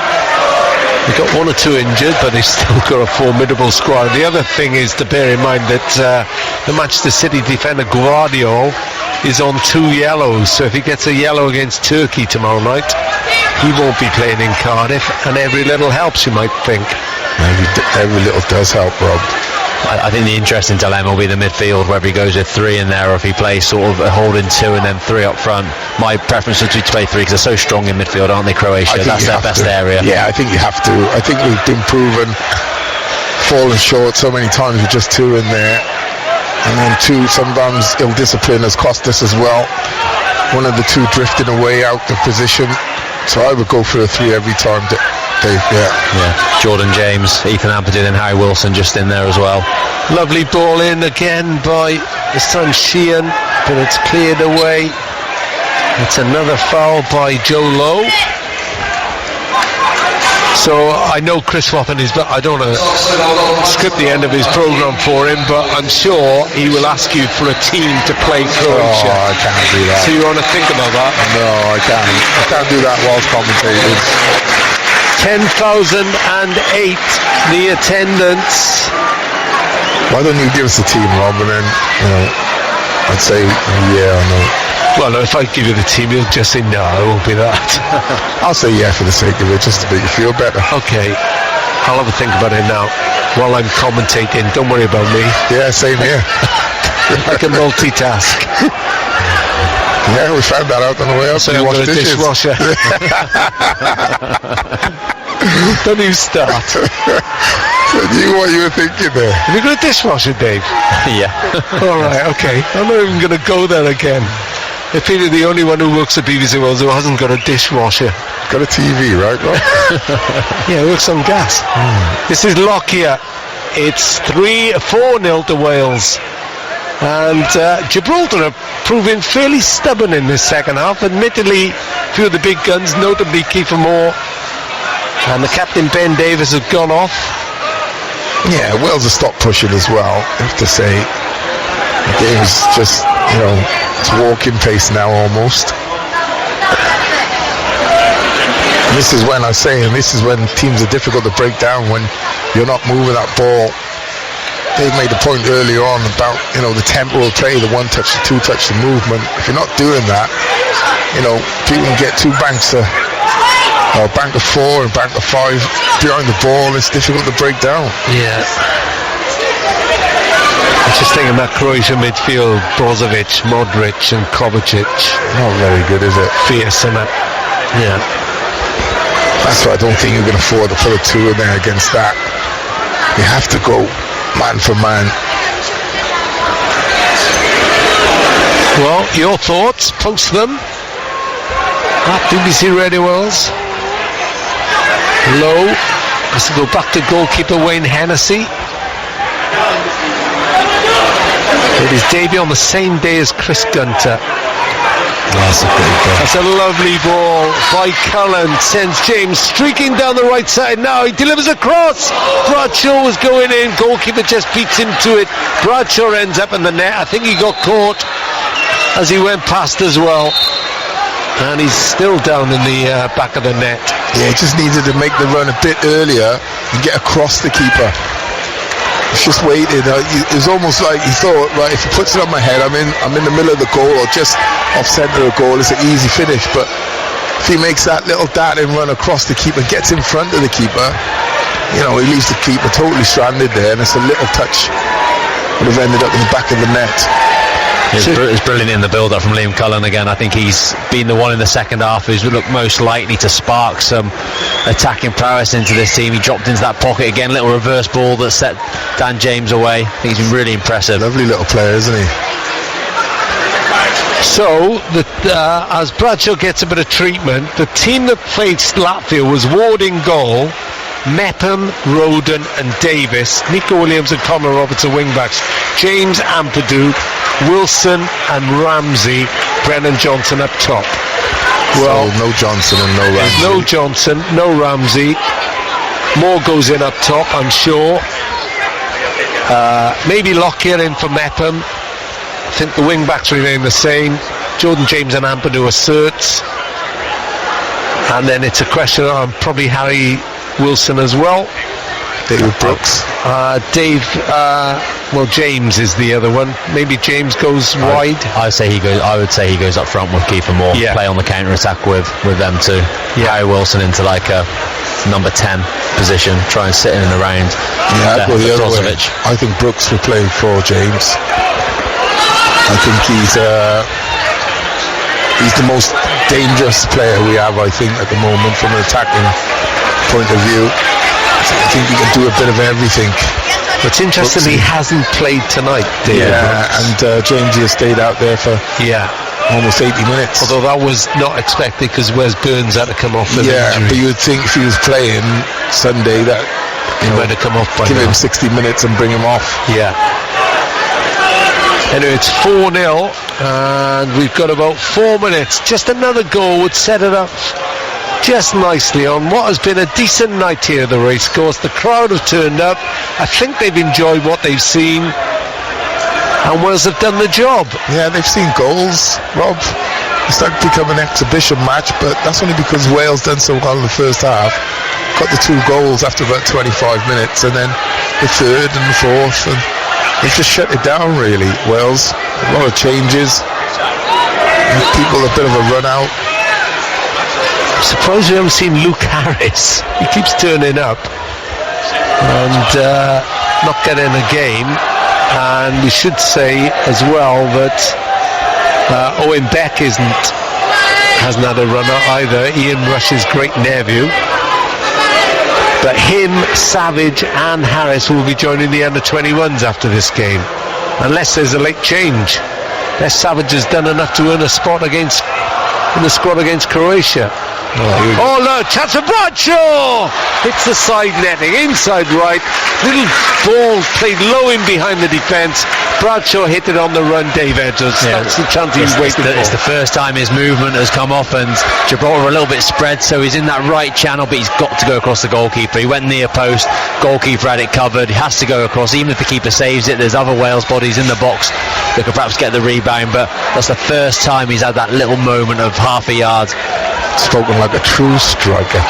They've got one or two injured, but they've still got a formidable squad. The other thing is to bear in mind that the Manchester City defender Guardiola is on 2 yellows, so if he gets a yellow against Turkey tomorrow night, he won't be playing in Cardiff, and every little helps, you might think. Every little does help, Rob. I think the interesting dilemma will be the midfield, whether he goes with 3 in there or if he plays sort of a holding 2 and then 3 up front. My preference would be to play 3 because they're so strong in midfield, aren't they, Croatia? That's their best area. Yeah, I think you have to. I think we've been proven falling short so many times with just 2 in there. And then 2, sometimes ill-discipline has cost us as well. One of the 2 drifting away out of position. So I would go for a 3 every time, Dave. Yeah. Jordan James, Ethan Ampadu, and Harry Wilson just in there as well. Lovely ball in again by this time Sheehan, but it's cleared away. It's another foul by Joe Lowe. So I know Chris Waffen is, but I don't want to script the end of his programme for him, but I'm sure he will ask you for a team to play Croatia. Oh, I can't do that. So you want to think about that? No, I can't. I can't do that whilst commentating. 10,008 the attendance. Why don't you give us a team, Rob, and then I'd say yeah or no. Well, no, if I give you the team, you'll just say no, it won't be that. I'll say yeah for the sake of it, just to make you feel better. Okay, I'll have a think about it now while I'm commentating. Don't worry about me. Yeah, same here. I can multitask. Yeah, we found that out on the way up. So I'm got a dishwasher. Don't even start. I knew what you were thinking there. Have you got a dishwasher, Dave? Yeah. All right, okay. I'm not even going to go there again. I feel you're the only one who works at BBC Wales who hasn't got a dishwasher. Got a TV, right, Rob? Yeah, it works on gas. This is Lockyer. It's 4-0 to Wales. And Gibraltar are proving fairly stubborn in this second half. Admittedly, a few of the big guns, notably Kiefer Moore and the captain Ben Davies, have gone off. Yeah, Wales have stopped pushing as well, I have to say. The game's just, it's walking pace now almost. And this is when this is when teams are difficult to break down, when you're not moving that ball. They made a point earlier on about, the temporal play, the one touch, the two touch, the movement. If you're not doing that, people can get two banks of, or bank of 4 and bank of 5 behind the ball. It's difficult to break down. Yeah. I'm just thinking that Croatian midfield, Brozovic, Modric and Kovacic. Not very good, is it? Fierce, isn't it? Yeah. That's why I don't think you can afford to put a 2 in there against that. You have to go man for man. Well, your thoughts, post them at BBC Radio Wales. Low. Let's go back to goalkeeper Wayne Hennessy. Made his debut on the same day as Chris Gunter. That's a great goal. That's a lovely ball by Cullen. Sends James streaking down the right side. Now he delivers a cross. Bradshaw was going in. Goalkeeper just beats him to it. Bradshaw ends up in the net. I think he got caught as he went past as well. And he's still down in the back of the net. Yeah, he just needed to make the run a bit earlier and get across the keeper. He's just waited. It was almost like he thought, right, if he puts it on my head, I'm in the middle of the goal or just off centre of the goal. It's an easy finish. But if he makes that little darting run across the keeper, gets in front of the keeper, he leaves the keeper totally stranded there, and it's a little touch. Would have ended up in the back of the net. It's brilliant in the build-up from Liam Cullen again. I think he's been the one in the second half who's looked most likely to spark some attacking prowess into this team. He dropped into that pocket again, little reverse ball that set Dan James away. I think he's been really impressive. Lovely little player, isn't he? So, as Bradshaw gets a bit of treatment, the team that faced Latvia was Ward in goal, Mepham, Roden and Davis, Nico Williams and Conor Roberts are wing-backs, James Ampadu, Wilson and Ramsey, Brennan Johnson up top. Well, so no Johnson and no Ramsey. No Johnson, no Ramsey. Moore goes in up top, I'm sure. Maybe Lockyer in for Mepham. I think the wing-backs remain the same. Jordan James and Ampadu asserts. And then it's a question of probably Harry Wilson as well. David Brooks. James is the other one. Maybe James goes wide. I would say he goes up front with Kiefer Moore. Yeah. Play on the counter attack with them too. Yeah. Harry Wilson into like a number 10 position, try and sit in and around. Yeah, I'd go the other way. Brozovic. I think Brooks will play for James. I think he's the most dangerous player we have, I think, at the moment from an attacking point of view. I think he can do a bit of everything. It's interesting he hasn't played tonight, David Brooks. And Jamesy has stayed out there for almost 80 minutes. Although that was not expected because Wes Burns had to come off with injury. But you would think if he was playing Sunday that he might have come off by give now. him 60 minutes and bring him off. Yeah. Anyway, it's 4-0 and we've got about 4 minutes. Just another goal would set it up just nicely on what has been a decent night here at the racecourse. The crowd have turned up. I think they've enjoyed what they've seen, and Wales have done the job. Yeah, they've seen goals, Rob. It's like become an exhibition match, but that's only because Wales done so well in the first half. Got the 2 goals after about 25 minutes, and then the third and the fourth, and they've just shut it down really. Wales, a lot of changes, people a bit of a run out. I'm surprised we haven't seen Luke Harris. He keeps turning up and not getting a game. And we should say as well that Owen Beck hasn't had a runner either. Ian Rush's great nephew. But him, Savage and Harris will be joining the under-21s after this game, unless there's a late change. Les Savage has done enough to earn a spot in the squad against Croatia. Oh no, chance for Bradshaw! Hits the side netting, inside right. Little ball played low in behind the defence. Bradshaw hit it on the run, Dave Edwards. That's the chance he was waiting for. It's the first time his movement has come off, and Gibraltar are a little bit spread, so he's in that right channel, but he's got to go across the goalkeeper. He went near post, goalkeeper had it covered, he has to go across. Even if the keeper saves it, there's other Wales bodies in the box that could perhaps get the rebound, but that's the first time he's had that little moment of half a yard. Spoken like a true striker.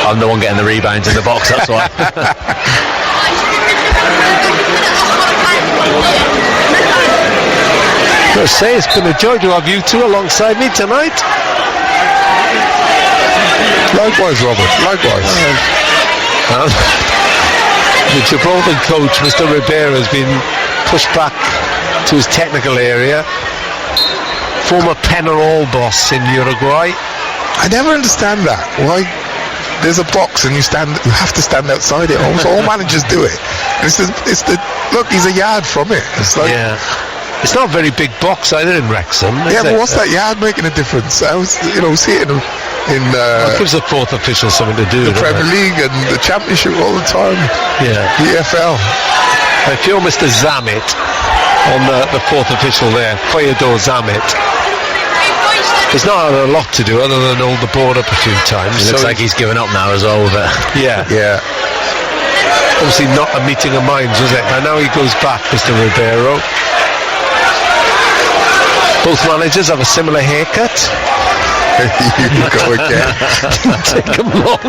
I'm the one getting the rebounds in the box, that's why. I must say, it's been a joy to have you two alongside me tonight. Likewise, Robert, likewise. The Gibraltar coach, Mr. Rivera, has been pushed back to his technical area. Former Penarol boss in Uruguay. I never understand that. Why there's a box and you have to stand outside it. Almost all managers do it. Look, he's a yard from it. It's like, yeah. It's not a very big box either in Wrexham. Yeah, but what's that yard making a difference? I was, see it in it gives the fourth official something to do. The Premier League and the Championship all the time. Yeah. The EFL. If you're Mr. Zammit on the fourth official there, Fyodor Zammit, he's not had a lot to do other than hold the board up a few times. It looks like he's given up now as well with it. Yeah. Yeah. Obviously not a meeting of minds, was it? And now he goes back, Mr. Ribeiro. Both managers have a similar haircut. You go again. Didn't take them long.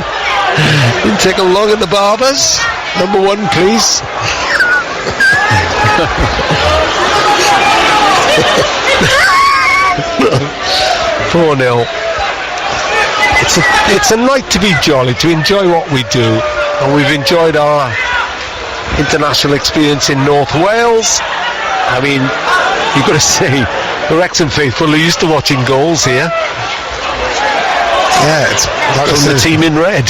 Didn't take them long at the barbers. Number one, please. 4-0. It's a night to be jolly, to enjoy what we do, and we've enjoyed our international experience in North Wales. I mean, you've got to say, the Wrexham faithful are used to watching goals here. Yeah, it's like from the team in red.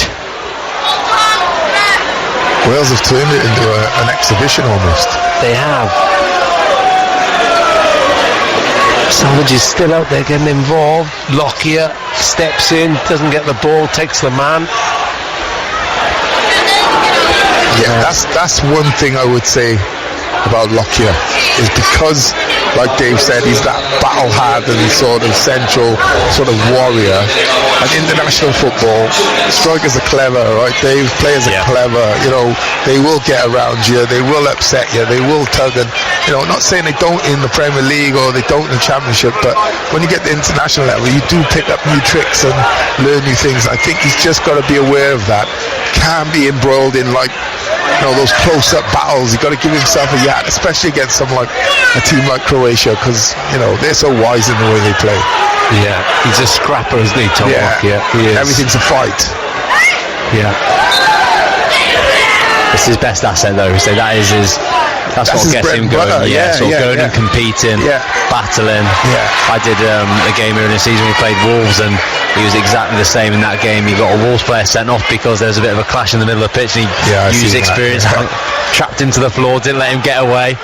Wales have turned it into an exhibition almost. They have. Savage is still out there getting involved. Lockyer steps in, doesn't get the ball, takes the man. Yeah, that's one thing I would say about Lockyer, is because, like Dave said, he's that battle-hardened sort of central sort of warrior. And international football, strikers are clever, right, Dave? Players are clever, they will get around you, they will upset you, they will tug, and not saying they don't in the Premier League or they don't in the Championship, but when you get to the international level, you do pick up new tricks and learn new things. I think he's just got to be aware of that. Can't be embroiled in those close-up battles. You've got to give himself a yard, especially against a team like Croatia, because they're so wise in the way they play. Yeah, he's a scrapper, isn't he, Tom? Yeah, he is. Everything's a fight. Yeah. It's his best asset, though. So that's what gets him going. Going and competing, battling. Yeah. I did a game earlier in the season. We played Wolves, and he was exactly the same in that game. He got a Wolves player sent off because there was a bit of a clash in the middle of the pitch, and he used experience, trapped him to the floor, didn't let him get away.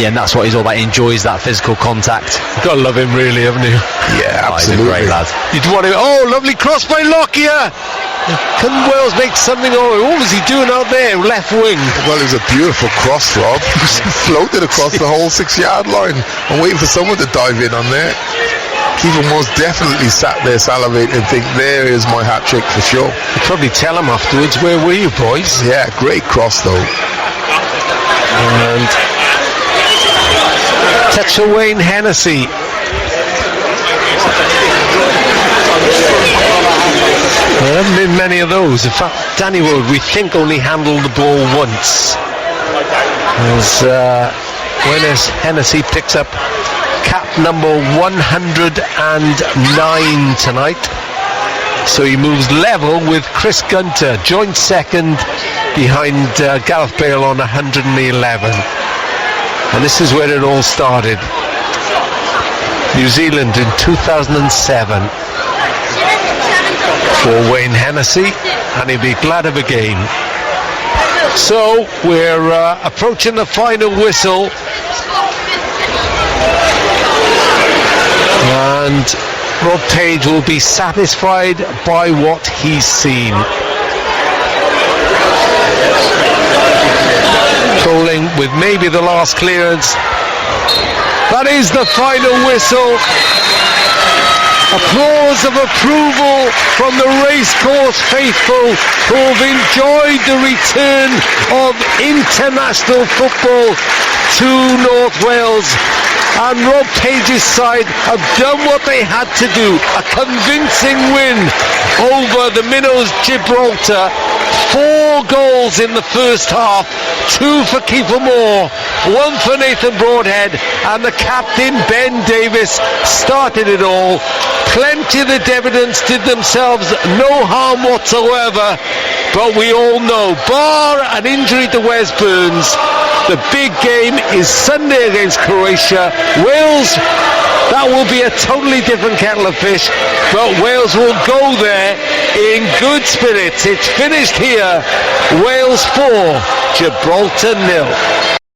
And that's what he's all about. He enjoys that physical contact. You've got to love him, really, haven't you? Yeah, absolutely. He's a great lad. You'd want him. Oh, lovely cross by Lockyer. Can Wales make something of it? What was he doing out there? Left wing. Well, it was a beautiful cross, Rob. He floated across the whole 6-yard line. I'm waiting for someone to dive in on there. Keeper most definitely sat there salivating and think, there is my hat trick for sure. You'd probably tell him afterwards, where were you, boys? Yeah, great cross though. And touch of Wayne Hennessy. There haven't been many of those. In fact, Danny Wood, we think, only handled the ball once. As Wayne Hennessy picks up cap number 109 tonight. So he moves level with Chris Gunter, joint second behind Gareth Bale on 111. And this is where it all started. New Zealand in 2007 for Wayne Hennessy, and he'll be glad of a game. So we're approaching the final whistle and Rob Page will be satisfied by what he's seen. Crawling with maybe the last clearance. That is the final whistle. Applause of approval from the racecourse faithful who have enjoyed the return of international football to North Wales. And Rob Page's side have done what they had to do. A convincing win over the Minnows Gibraltar. 4 goals in the first half, 2 for Kiefer Moore, 1 for Nathan Broadhead, and the captain Ben Davis started it all. Plenty of the Devidants did themselves no harm whatsoever, but we all know, bar an injury to Wes Burns, the big game is Sunday against Croatia. Wales, that will be a totally different kettle of fish, but Wales will go there in good spirits. It's finished here. Wales 4, Gibraltar 0.